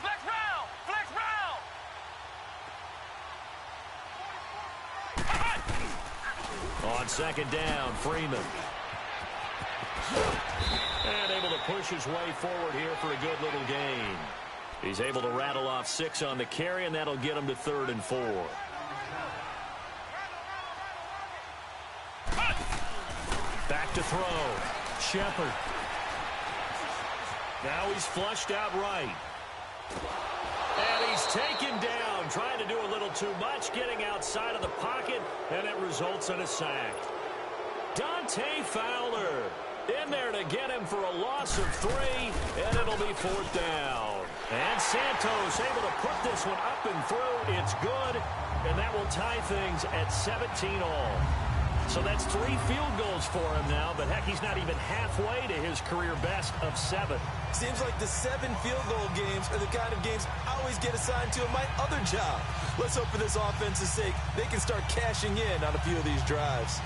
Flex round! Flex round! On 2nd down, Freeman. And able to push his way forward here for a good little gain. He's able to rattle off 6 on the carry, and that'll get him to 3rd and 4. Back to throw. Shepard. Now he's flushed out right. And he's taken down, trying to do a little too much, getting outside of the pocket, and it results in a sack. Dante Fowler in there to get him for a loss of 3, and it'll be 4th down. And Santos able to put this one up and through. It's good, and that will tie things at 17 all. So that's 3 field goals for him now, but heck, he's not even halfway to his career best of 7. Seems like the 7 field goal games are the kind of games I always get assigned to in my other job. Let's hope for this offense's sake they can start cashing in on a few of these drives.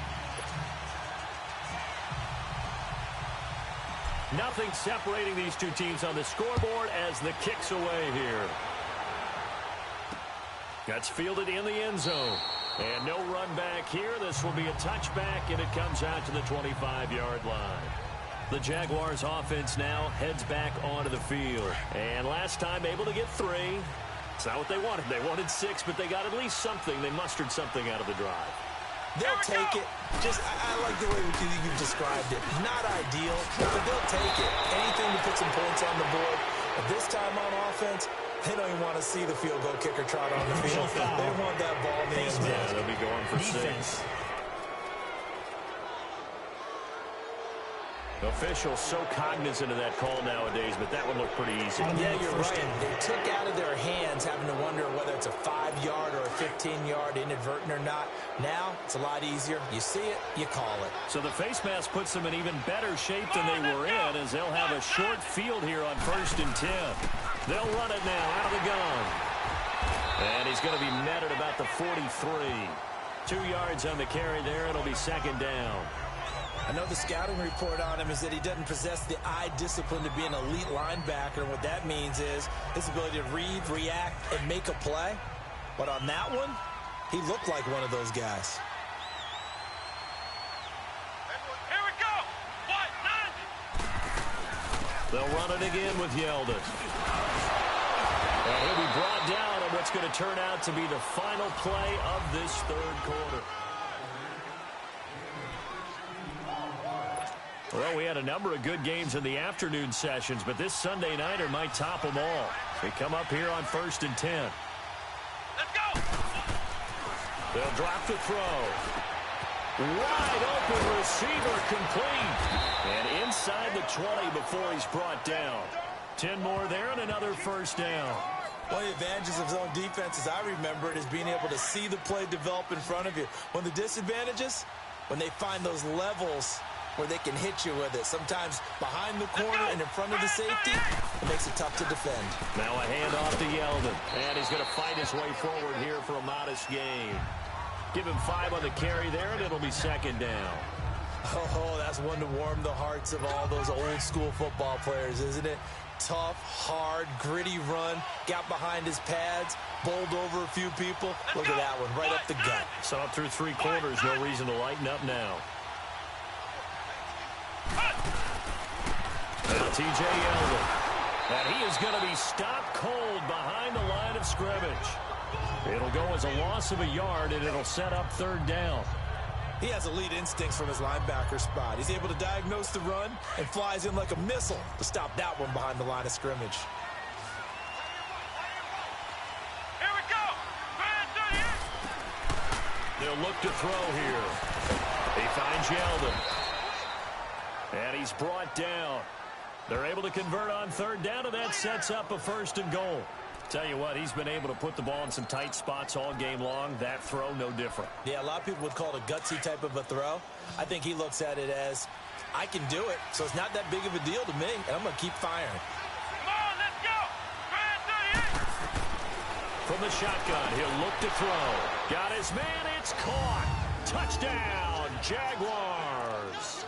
Nothing separating these two teams on the scoreboard as the kick's away here. That's fielded in the end zone. And no run back here. This will be a touchback, and it comes out to the 25-yard line. The Jaguars offense now heads back onto the field. And last time able to get 3. It's not what they wanted. They wanted 6, but they got at least something. They mustered something out of the drive. They'll take it. I like the way you've described it. Not ideal, but they'll take it. Anything to put some points on the board. But this time on offense, they don't even want to see the field goal kicker trot on the field. They want that ball in the end zone. Yeah, they'll be going for 6. Officials so cognizant of that call nowadays, but that one looked pretty easy. Yeah, you're right. They took out of their hands having to wonder whether it's a 5-yard or a 15-yard inadvertent or not. Now, it's a lot easier. You see it, you call it. So the face mask puts them in even better shape than they were in, as they'll have a short field here on 1st and 10. They'll run it now out of the gun. And he's going to be met at about the 43. 2 yards on the carry there. It'll be 2nd down. I know the scouting report on him is that he doesn't possess the eye discipline to be an elite linebacker. And what that means is his ability to read, react, and make a play. But on that one, he looked like one of those guys. Here we go. What? They'll run it again with Yeldon. And he'll be brought down on what's going to turn out to be the final play of this 3rd quarter. Well, we had a number of good games in the afternoon sessions, but this Sunday nighter might top them all. They come up here on 1st and 10. Let's go. They'll drop the throw. Wide open receiver complete. And inside the 20 before he's brought down. 10 more there and another 1st down. One of the advantages of zone defense, as I remember it, is being able to see the play develop in front of you. One of the disadvantages, when they find those levels where they can hit you with it. Sometimes behind the corner and in front of the safety, it makes it tough to defend. Now a handoff to Yeldon. And he's going to fight his way forward here for a modest gain. Give him 5 on the carry there, and it'll be 2nd down. Oh, that's one to warm the hearts of all those old school football players, isn't it? Tough, hard, gritty run. Got behind his pads, bowled over a few people. Look at that one, right up the gut. So up through 3 quarters, no reason to lighten up now. Now T.J. Yeldon. And he is going to be stopped cold behind the line of scrimmage. It'll go as a loss of a yard, and it'll set up 3rd down. He has elite instincts from his linebacker spot. He's able to diagnose the run and flies in like a missile to stop that one behind the line of scrimmage. Here we go. They'll look to throw here. He finds Yeldon. And he's brought down. They're able to convert on 3rd down, and that sets up a 1st and goal. Tell you what, he's been able to put the ball in some tight spots all game long. That throw, no different. Yeah, a lot of people would call it a gutsy type of a throw. I think he looks at it as, I can do it, so it's not that big of a deal to me, and I'm going to keep firing. Come on, let's go. From the shotgun, he'll look to throw. Got his man, it's caught. Touchdown, Jaguars.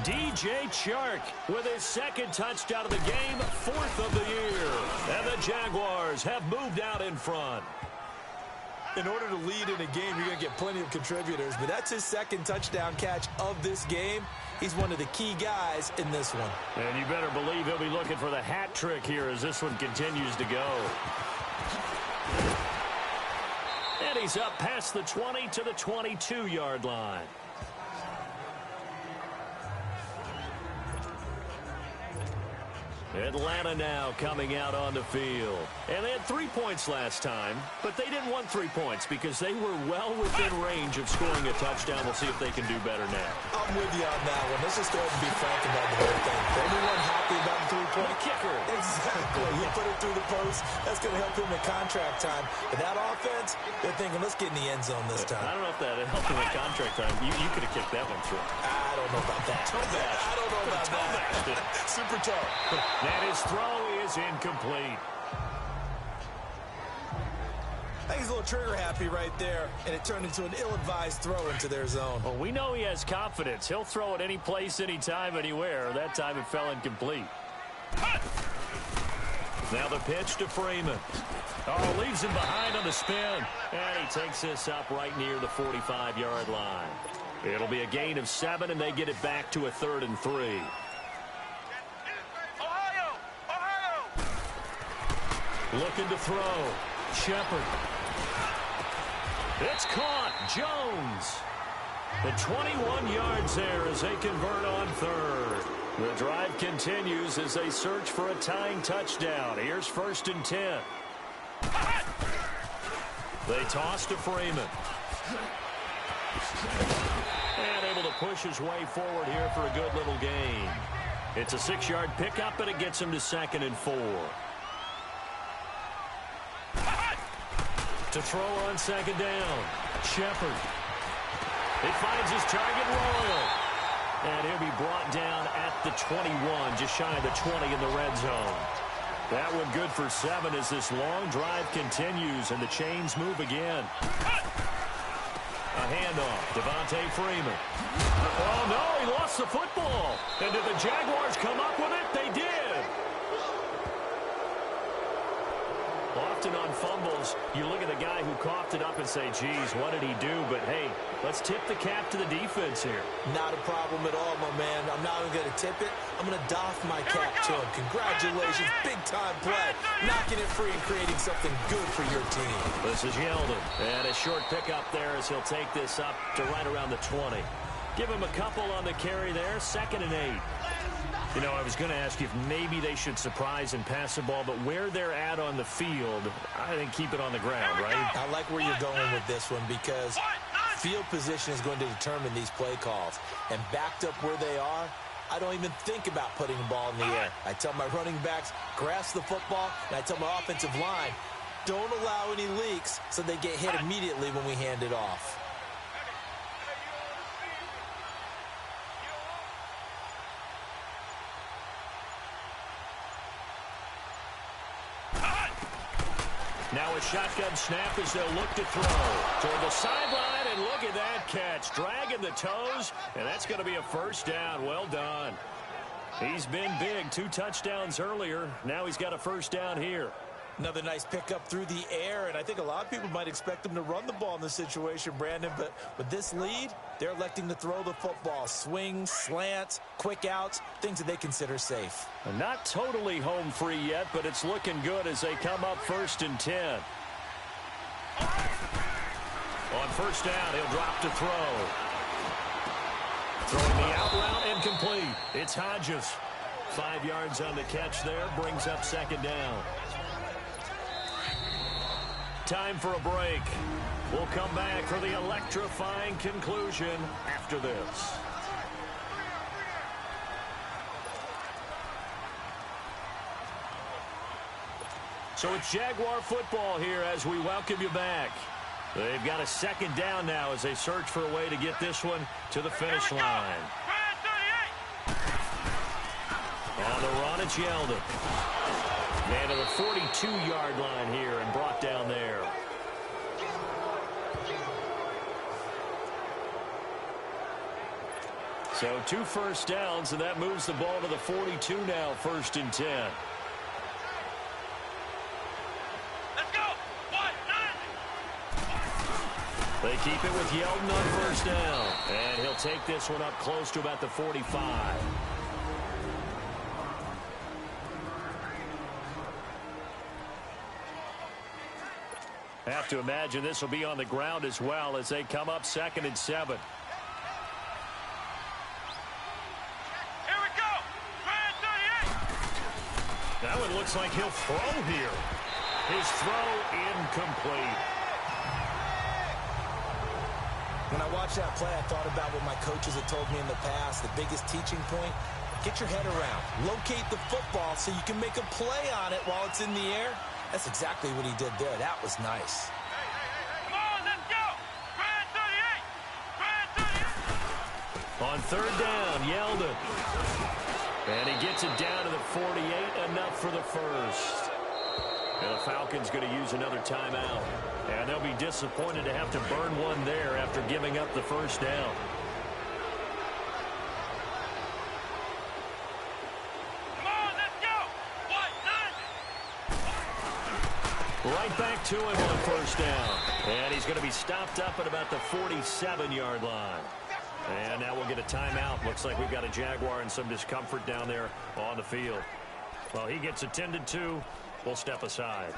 DJ Chark with his 2nd touchdown of the game, 4th of the year. And the Jaguars have moved out in front. In order to lead in a game, you're going to get plenty of contributors, but that's his 2nd touchdown catch of this game. He's one of the key guys in this one. And you better believe he'll be looking for the hat trick here as this one continues to go. And he's up past the 20 to the 22-yard line. Atlanta now coming out on the field. And they had 3 points last time, but they didn't want 3 points because they were well within range of scoring a touchdown. We'll see if they can do better now. I'm with you on that one. Let's just go ahead and be frank about the whole thing. Everyone happy about the 3-point kicker. Exactly. He put it through the post. That's going to help him in contract time. But that offense, they're thinking, let's get in the end zone this time. I don't know if that helped him in contract time. You could have kicked that one through. I don't know about that. I don't know about that. Super toe. And his throw is incomplete. I think he's a little trigger happy right there, and it turned into an ill-advised throw into their zone. Well, we know he has confidence. He'll throw it any place, anytime, anywhere. That time it fell incomplete. Now the pitch to Freeman. Oh, leaves him behind on the spin. And he takes this up right near the 45-yard line. It'll be a gain of 7, and they get it back to a 3rd and 3. Looking to throw. Shepard. It's caught. Jones. The 21 yards there as they convert on third. The drive continues as they search for a tying touchdown. Here's 1st and 10. They toss to Freeman. And able to push his way forward here for a good little gain. It's a 6-yard pickup, and it gets him to 2nd and 4. To throw on 2nd down. Shepard. He finds his target, Royal. And he'll be brought down at the 21, just shy of the 20 in the red zone. That one good for 7 as this long drive continues and the chains move again. A handoff. Devontae Freeman. Oh, no, he lost the football. And did the Jaguars come up with it? They did. Often on fumbles, you look at the guy who coughed it up and say, geez, what did he do? But, hey, let's tip the cap to the defense here. Not a problem at all, my man. I'm not even going to tip it. I'm going to doff my cap to him. Congratulations. Big-time play. Knocking it free and creating something good for your team. This is Yeldon. And a short pickup there as he'll take this up to right around the 20. Give him a couple on the carry there. 2nd and 8. You know, I was going to ask you if maybe they should surprise and pass the ball, but where they're at on the field, I think keep it on the ground, right? I like where you're going with this one because field position is going to determine these play calls. And backed up where they are, I don't even think about putting the ball in the air. I tell my running backs, grasp the football, and I tell my offensive line, don't allow any leaks so they get hit immediately when we hand it off. Now a shotgun snap as they'll look to throw. Toward the sideline, and look at that catch. Dragging the toes, and that's going to be a 1st down. Well done. He's been big. 2 touchdowns earlier. Now he's got a 1st down here. Another nice pickup through the air, and I think a lot of people might expect him to run the ball in this situation, Brandon, but with this lead, they're electing to throw the football. Swings, slants, quick outs, things that they consider safe. Not totally home free yet, but it's looking good as they come up 1st and 10. On 1st down, he'll drop to throw. Throwing the out route, incomplete. It's Hodges. 5 yards on the catch there, brings up 2nd down. Time for a break. We'll come back for the electrifying conclusion after this. So it's Jaguar football here as we welcome you back. They've got a 2nd down now as they search for a way to get this one to the finish line. On the run, it's Yeldon. Man to the 42-yard line here and brought down there. So 2 1st downs, and that moves the ball to the 42 now, 1st and 10. Let's go. 1, 9. They keep it with Yeldon on 1st down. And he'll take this one up close to about the 45. I have to imagine this will be on the ground as well as they come up 2nd and 7. Here we go. 38. That one looks like he'll throw here. His throw incomplete. When I watched that play, I thought about what my coaches had told me in the past. The biggest teaching point, get your head around. Locate the football so you can make a play on it while it's in the air. That's exactly what he did there. That was nice. Come on, let's go. 38. On 3rd down, Yeldon. And he gets it down to the 48, enough for the 1st. And the Falcons going to use another timeout. And they'll be disappointed to have to burn one there after giving up the 1st down. Right back to him on 1st down. And he's going to be stopped up at about the 47-yard line. And now we'll get a timeout. Looks like we've got a Jaguar in some discomfort down there on the field. Well, he gets attended to. will step aside.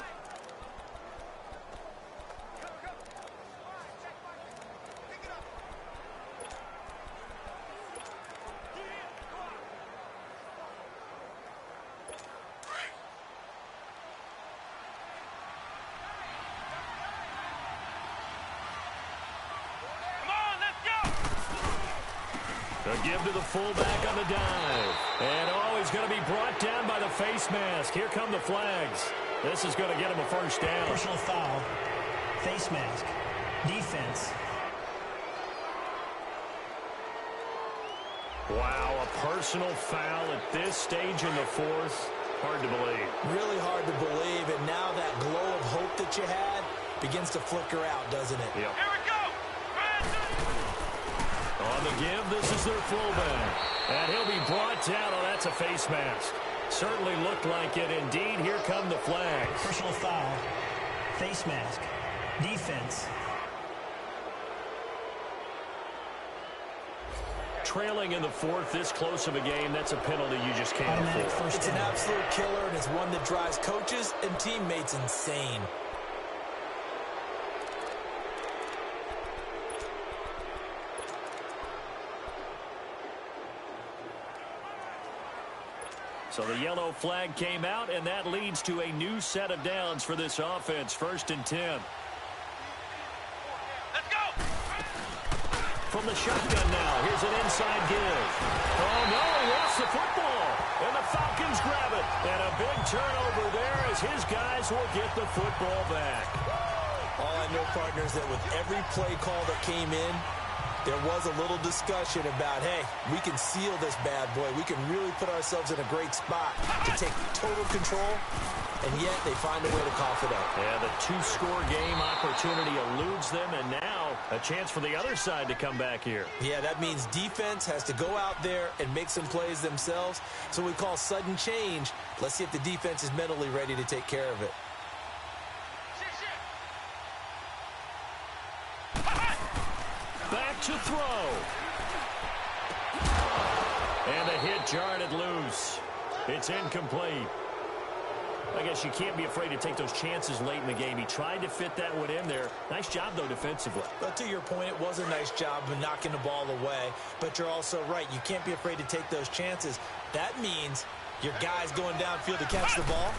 A give to the fullback on the dive. And he's going to be brought down by the face mask. Here come the flags. This is going to get him a first down. Personal foul. Face mask. Defense. Wow, a personal foul at this stage in the fourth. Hard to believe. Really hard to believe. And now that glow of hope that you had begins to flicker out, doesn't it? Yep. Here we go. On the give, this is their fullback. And he'll be brought down. Oh, that's a face mask. Certainly looked like it. Indeed, here come the flags. Personal foul. Face mask. Defense. Trailing in the fourth, this close of a game, that's a penalty you just can't afford. It's an absolute killer, and it's one that drives coaches and teammates insane. So the yellow flag came out, and that leads to a new set of downs for this offense. 1st and 10. Let's go. From the shotgun now, here's an inside give. Oh, no, he lost the football. And the Falcons grab it. And a big turnover there as his guys will get the football back. All I know, partners, that with every play call that came in, there was a little discussion about, hey, we can seal this bad boy. We can really put ourselves in a great spot to take total control, and yet they find a way to cough it up. Yeah, the 2-score game opportunity eludes them, and now a chance for the other side to come back here. Yeah, that means defense has to go out there and make some plays themselves. So we call sudden change. Let's see if the defense is mentally ready to take care of it. Back to throw. And the hit jarred it loose. It's incomplete. I guess you can't be afraid to take those chances late in the game. He tried to fit that one in there. Nice job, though, defensively. But to your point, it was a nice job of knocking the ball away. But you're also right. You can't be afraid to take those chances. That means your guys going downfield to catch the ball,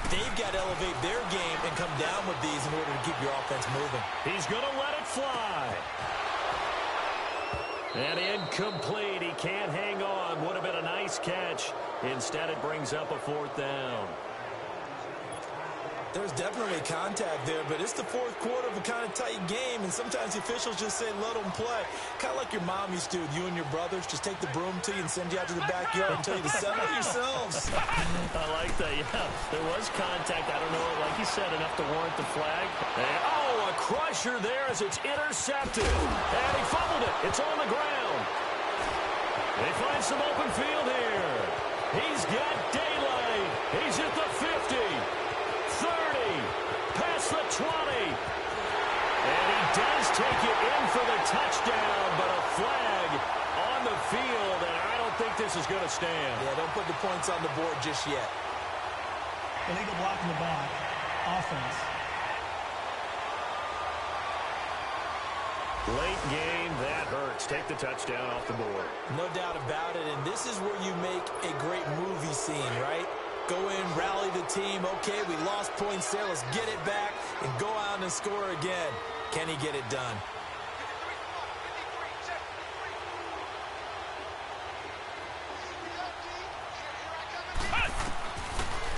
they've got to elevate their game and come down with these in order to keep your offense moving. He's going to let it fly. And incomplete. He can't hang on. Would have been a nice catch. Instead, it brings up a 4th down. There's definitely contact there, but it's the fourth quarter of a kind of tight game, and sometimes the officials just say, let them play. Kind of like your mom used to with you and your brothers. Just take the broom to you and send you out to the backyard and tell you to settle yourselves. I like that, yeah. There was contact. I don't know, like you said, enough to warrant the flag. And, oh, a crusher there as it's intercepted. And he fumbled it. It's on the ground. They find some open field here. He's got daylight. He's at the 50. 30, past the 20, and he does take it in for the touchdown, but a flag on the field, and I don't think this is going to stand. Yeah, don't put the points on the board just yet. Illegal block in the back. Offense. Late game, that hurts. Take the touchdown off the board. No doubt about it, and this is where you make a great movie scene, right? Go in, rally the team. Okay, we lost points there. Let's get it back and go out and score again. Can he get it done?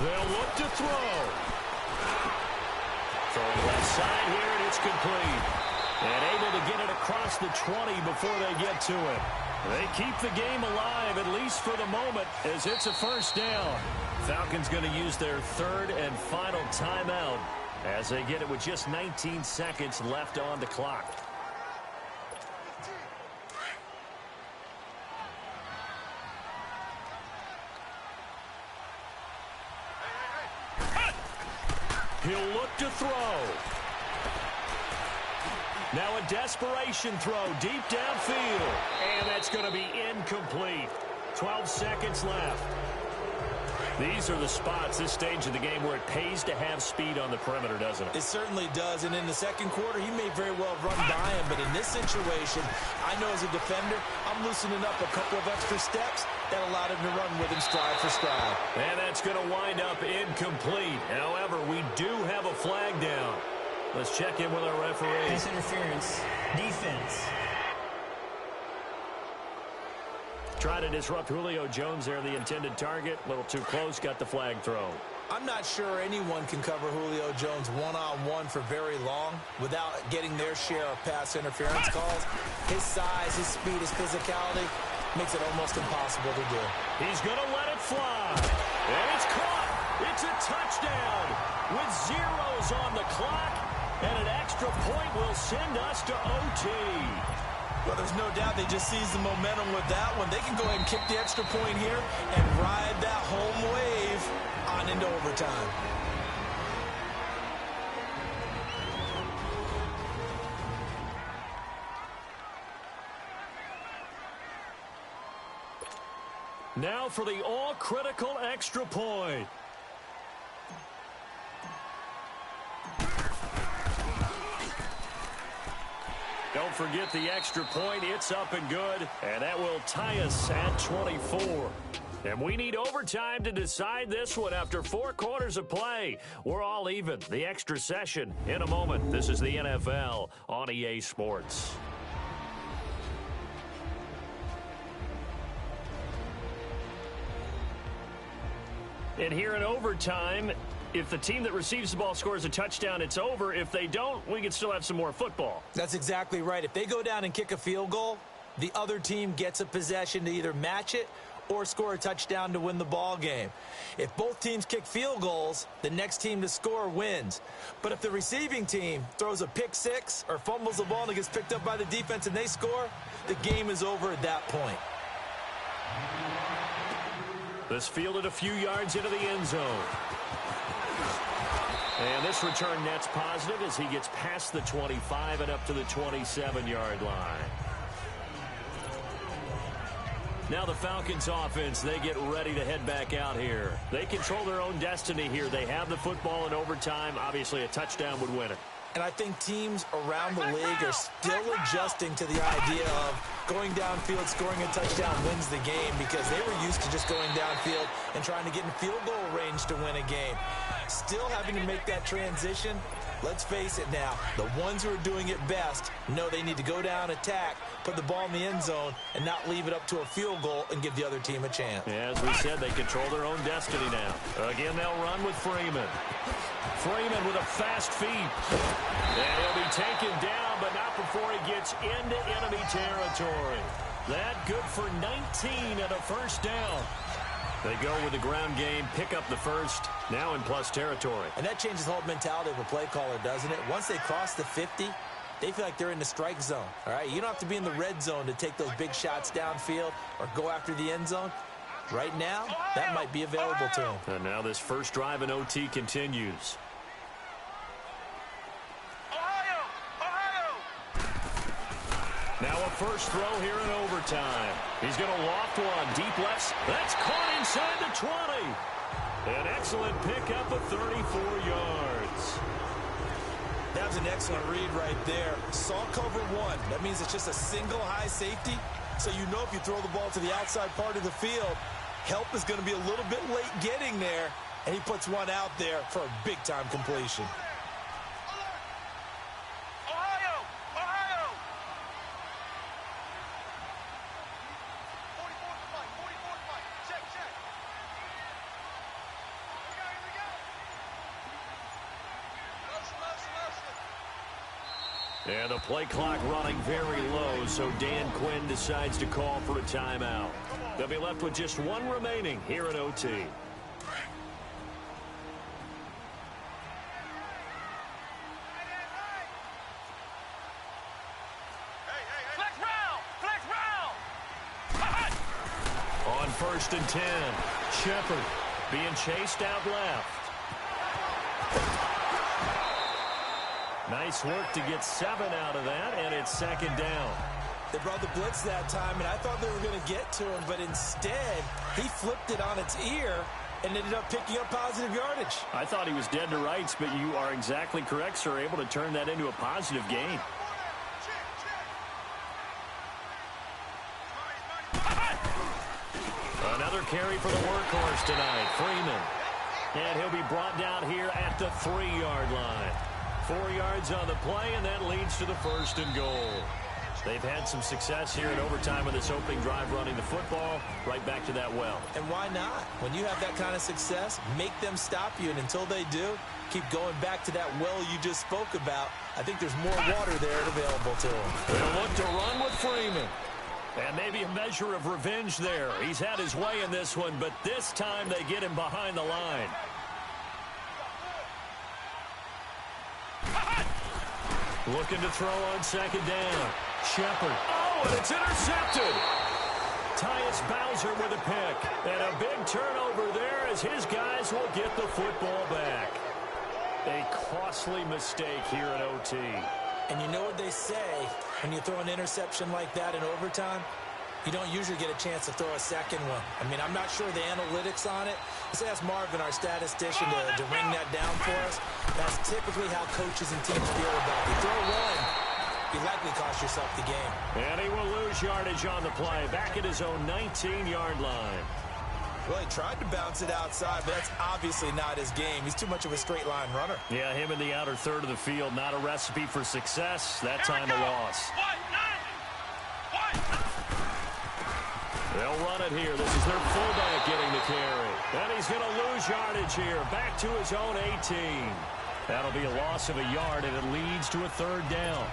They'll look to throw. Throwing left side here, and it's complete. And able to get it across the 20 before they get to it. They keep the game alive, at least for the moment, as it's a 1st down. Falcons going to use their 3rd and final timeout as they get it with just 19 seconds left on the clock. He'll look to throw. Now a desperation throw deep downfield. And that's going to be incomplete. 12 seconds left. These are the spots, this stage of the game, where it pays to have speed on the perimeter, doesn't it? It certainly does, and in the second quarter, he may very well run by him, but in this situation, I know as a defender, I'm loosening up a couple of extra steps that allowed him to run with him stride for stride. And that's going to wind up incomplete. However, we do have a flag down. Let's check in with our referee. Pass interference. Defense. Try to disrupt Julio Jones there, the intended target. A little too close, got the flag thrown. I'm not sure anyone can cover Julio Jones one-on-one for very long without getting their share of pass interference calls. His size, his speed, his physicality makes it almost impossible to do. He's going to let it fly. And it's caught. It's a touchdown with zeros on the clock. And an extra point will send us to OT. Well, there's no doubt they just seized the momentum with that one. They can go ahead and kick the extra point here and ride that home wave on into overtime. Now for the all-critical extra point. Don't forget the extra point. It's up and good, and that will tie us at 24. And we need overtime to decide this one after 4 quarters of play. We're all even. The extra session in a moment. This is the NFL on EA Sports. And here in overtime, if the team that receives the ball scores a touchdown, it's over. If they don't, we can still have some more football. That's exactly right. If they go down and kick a field goal, the other team gets a possession to either match it or score a touchdown to win the ball game. If both teams kick field goals, the next team to score wins. But if the receiving team throws a pick six or fumbles the ball and it gets picked up by the defense and they score, the game is over at that point. This fielded a few yards into the end zone. And this return net's positive as he gets past the 25 and up to the 27-yard line. Now the Falcons offense, they get ready to head back out here. They control their own destiny here. They have the football in overtime. Obviously, a touchdown would win it. And I think teams around the league are still adjusting to the idea of going downfield, scoring a touchdown wins the game, because they were used to just going downfield and trying to get in field goal range to win a game. Still having to make that transition. Let's face it now, the ones who are doing it best know they need to go down, attack, put the ball in the end zone, and not leave it up to a field goal and give the other team a chance. Yeah, as we said, they control their own destiny now. Again, they'll run with Freeman. Freeman with a fast feet. And he'll be taken down, but not before he gets into enemy territory. That good for 19 and a first down. They go with the ground game, pick up the first, now in plus territory. And that changes the whole mentality of a play caller, doesn't it? Once they cross the 50, they feel like they're in the strike zone. All right, you don't have to be in the red zone to take those big shots downfield or go after the end zone. Right now, that might be available to them. And now this first drive in OT continues. Now a first throw here in overtime. He's going to loft one. Deep lefts. That's caught inside the 20. An excellent pickup of 34 yards. That was an excellent read right there. Saw cover one. That means it's just a single high safety. So you know if you throw the ball to the outside part of the field, help is going to be a little bit late getting there. And he puts one out there for a big-time completion. And the play clock running very low, so Dan Quinn decides to call for a timeout. They'll be left with just one remaining here in OT. On 1st and 10, Shepard being chased out left. Nice work to get 7 out of that, and it's 2nd down. They brought the blitz that time, and I thought they were going to get to him, but instead, he flipped it on its ear and ended up picking up positive yardage. I thought he was dead to rights, but you are exactly correct, sir. Able to turn that into a positive gain. Another carry for the workhorse tonight, Freeman. And he'll be brought down here at the 3-yard line. 4 yards on the play, and that leads to the 1st and goal. They've had some success here in overtime on this opening drive running the football. Right back to that well. And why not? When you have that kind of success, make them stop you, and until they do, keep going back to that well you just spoke about. I think there's more water there available to them. They'll look to run with Freeman. And maybe a measure of revenge there. He's had his way in this one, but this time they get him behind the line. Looking to throw on 2nd down. Shepard. Oh, and it's intercepted. Tyus Bowser with a pick. And a big turnover there as his guys will get the football back. A costly mistake here in OT. And you know what they say, when you throw an interception like that in overtime, you don't usually get a chance to throw a second one. I mean, I'm not sure the analytics on it. Let's ask Marvin, our statistician, to ring that down for us. That's typically how coaches and teams feel about it. You throw one, you likely cost yourself the game. And he will lose yardage on the play, back at his own 19-yard line. Well, he tried to bounce it outside, but that's obviously not his game. He's too much of a straight-line runner. Yeah, him in the outer third of the field, not a recipe for success. That time a loss. They'll run it here. This is their fullback getting the carry. And he's going to lose yardage here, back to his own 18. That'll be a loss of a yard, and it leads to a 3rd down.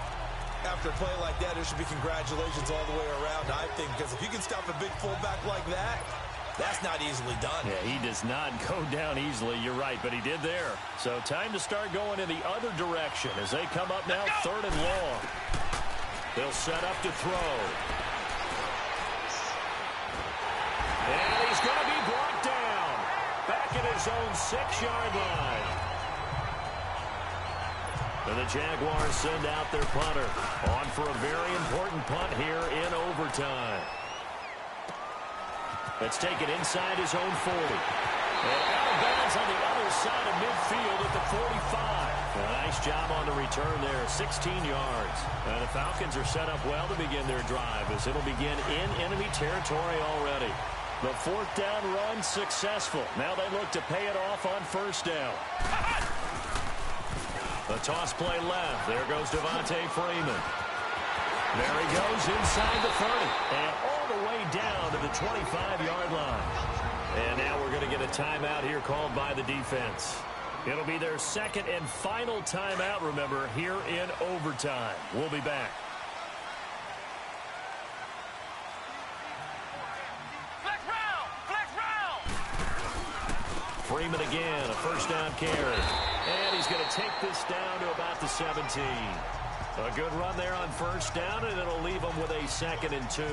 After a play like that, there should be congratulations all the way around, I think, because if you can stop a big fullback like that, that's not easily done. Yeah, he does not go down easily. You're right, but he did there. So time to start going in the other direction as they come up now 3rd and long. They'll set up to throw. And he's going to be brought down. Back at his own 6-yard line. And the Jaguars send out their punter. On for a very important punt here in overtime. It's taken inside his own 40. And out of bounds on the other side of midfield at the 45. A nice job on the return there, 16 yards. And the Falcons are set up well to begin their drive as it'll begin in enemy territory already. The 4th down run successful. Now they look to pay it off on 1st down. The toss play left. There goes Devontae Freeman. There he goes inside the 30. And all the way down to the 25-yard line. And now we're going to get a timeout here called by the defense. It'll be their 2nd and final timeout, remember, here in overtime. We'll be back. Freeman again, a 1st down carry. And he's going to take this down to about the 17. A good run there on 1st down, and it'll leave him with a 2nd and 2.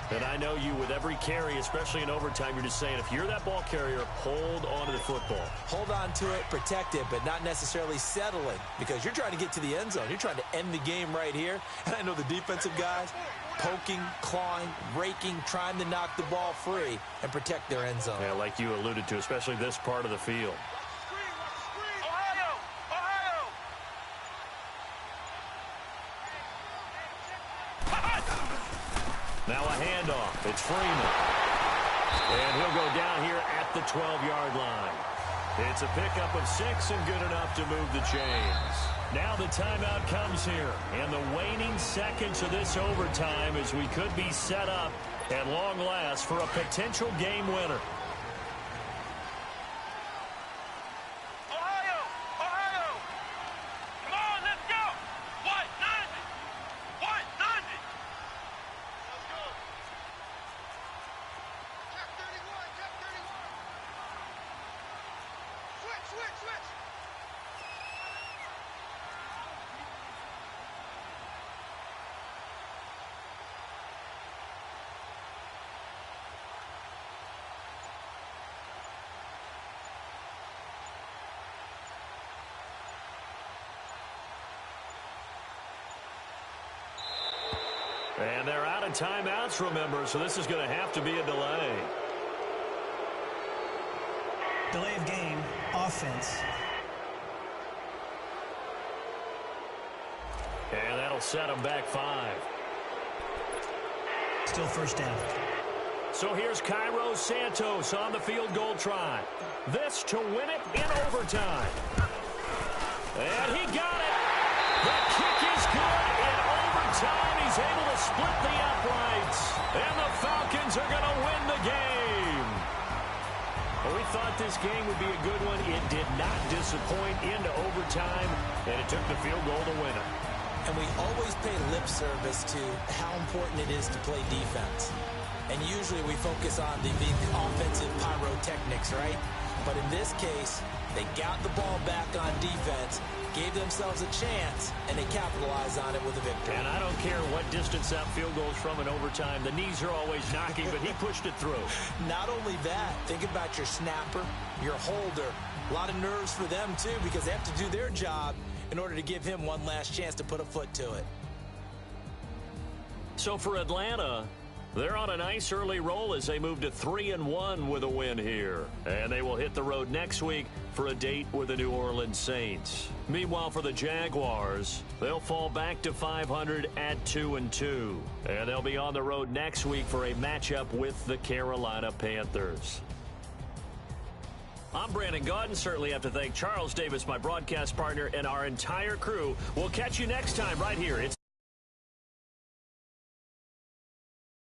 And I know you, with every carry, especially in overtime, you're just saying, if you're that ball carrier, hold on to the football. Hold on to it, protect it, but not necessarily settling, because you're trying to get to the end zone. You're trying to end the game right here. And I know the defensive guys, poking, clawing, raking, trying to knock the ball free and protect their end zone. Yeah, like you alluded to, especially this part of the field. Now a handoff. It's Freeman. And he'll go down here at the 12-yard line. It's a pickup of 6 and good enough to move the chains. Now the timeout comes here. And the waning seconds of this overtime as we could be set up at long last for a potential game winner. And they're out of timeouts, remember, so this is going to have to be a delay. Delay of game, offense. And that'll set them back 5. Still first down. So here's Cairo Santos on the field goal try. This to win it in overtime. And he got it. The kick is good. In overtime, he's able to split the uprights. And the Falcons are going to win the game. Well, we thought this game would be a good one. It did not disappoint into overtime, and it took the field goal to win it. And we always pay lip service to how important it is to play defense. And usually we focus on the offensive pyrotechnics, right? But in this case, they got the ball back on defense, gave themselves a chance, and they capitalized on it with a victory. And I don't care what distance that field goes from in overtime. The knees are always knocking, but he pushed it through. Not only that, think about your snapper, your holder. A lot of nerves for them, too, because they have to do their job in order to give him one last chance to put a foot to it. So for Atlanta, they're on a nice early roll as they move to 3-1 with a win here. And they will hit the road next week for a date with the New Orleans Saints. Meanwhile, for the Jaguars, they'll fall back to 500 at 2-2. And they'll be on the road next week for a matchup with the Carolina Panthers. I'm Brandon Gaudin. Certainly have to thank Charles Davis, my broadcast partner, and our entire crew. We'll catch you next time right here. It's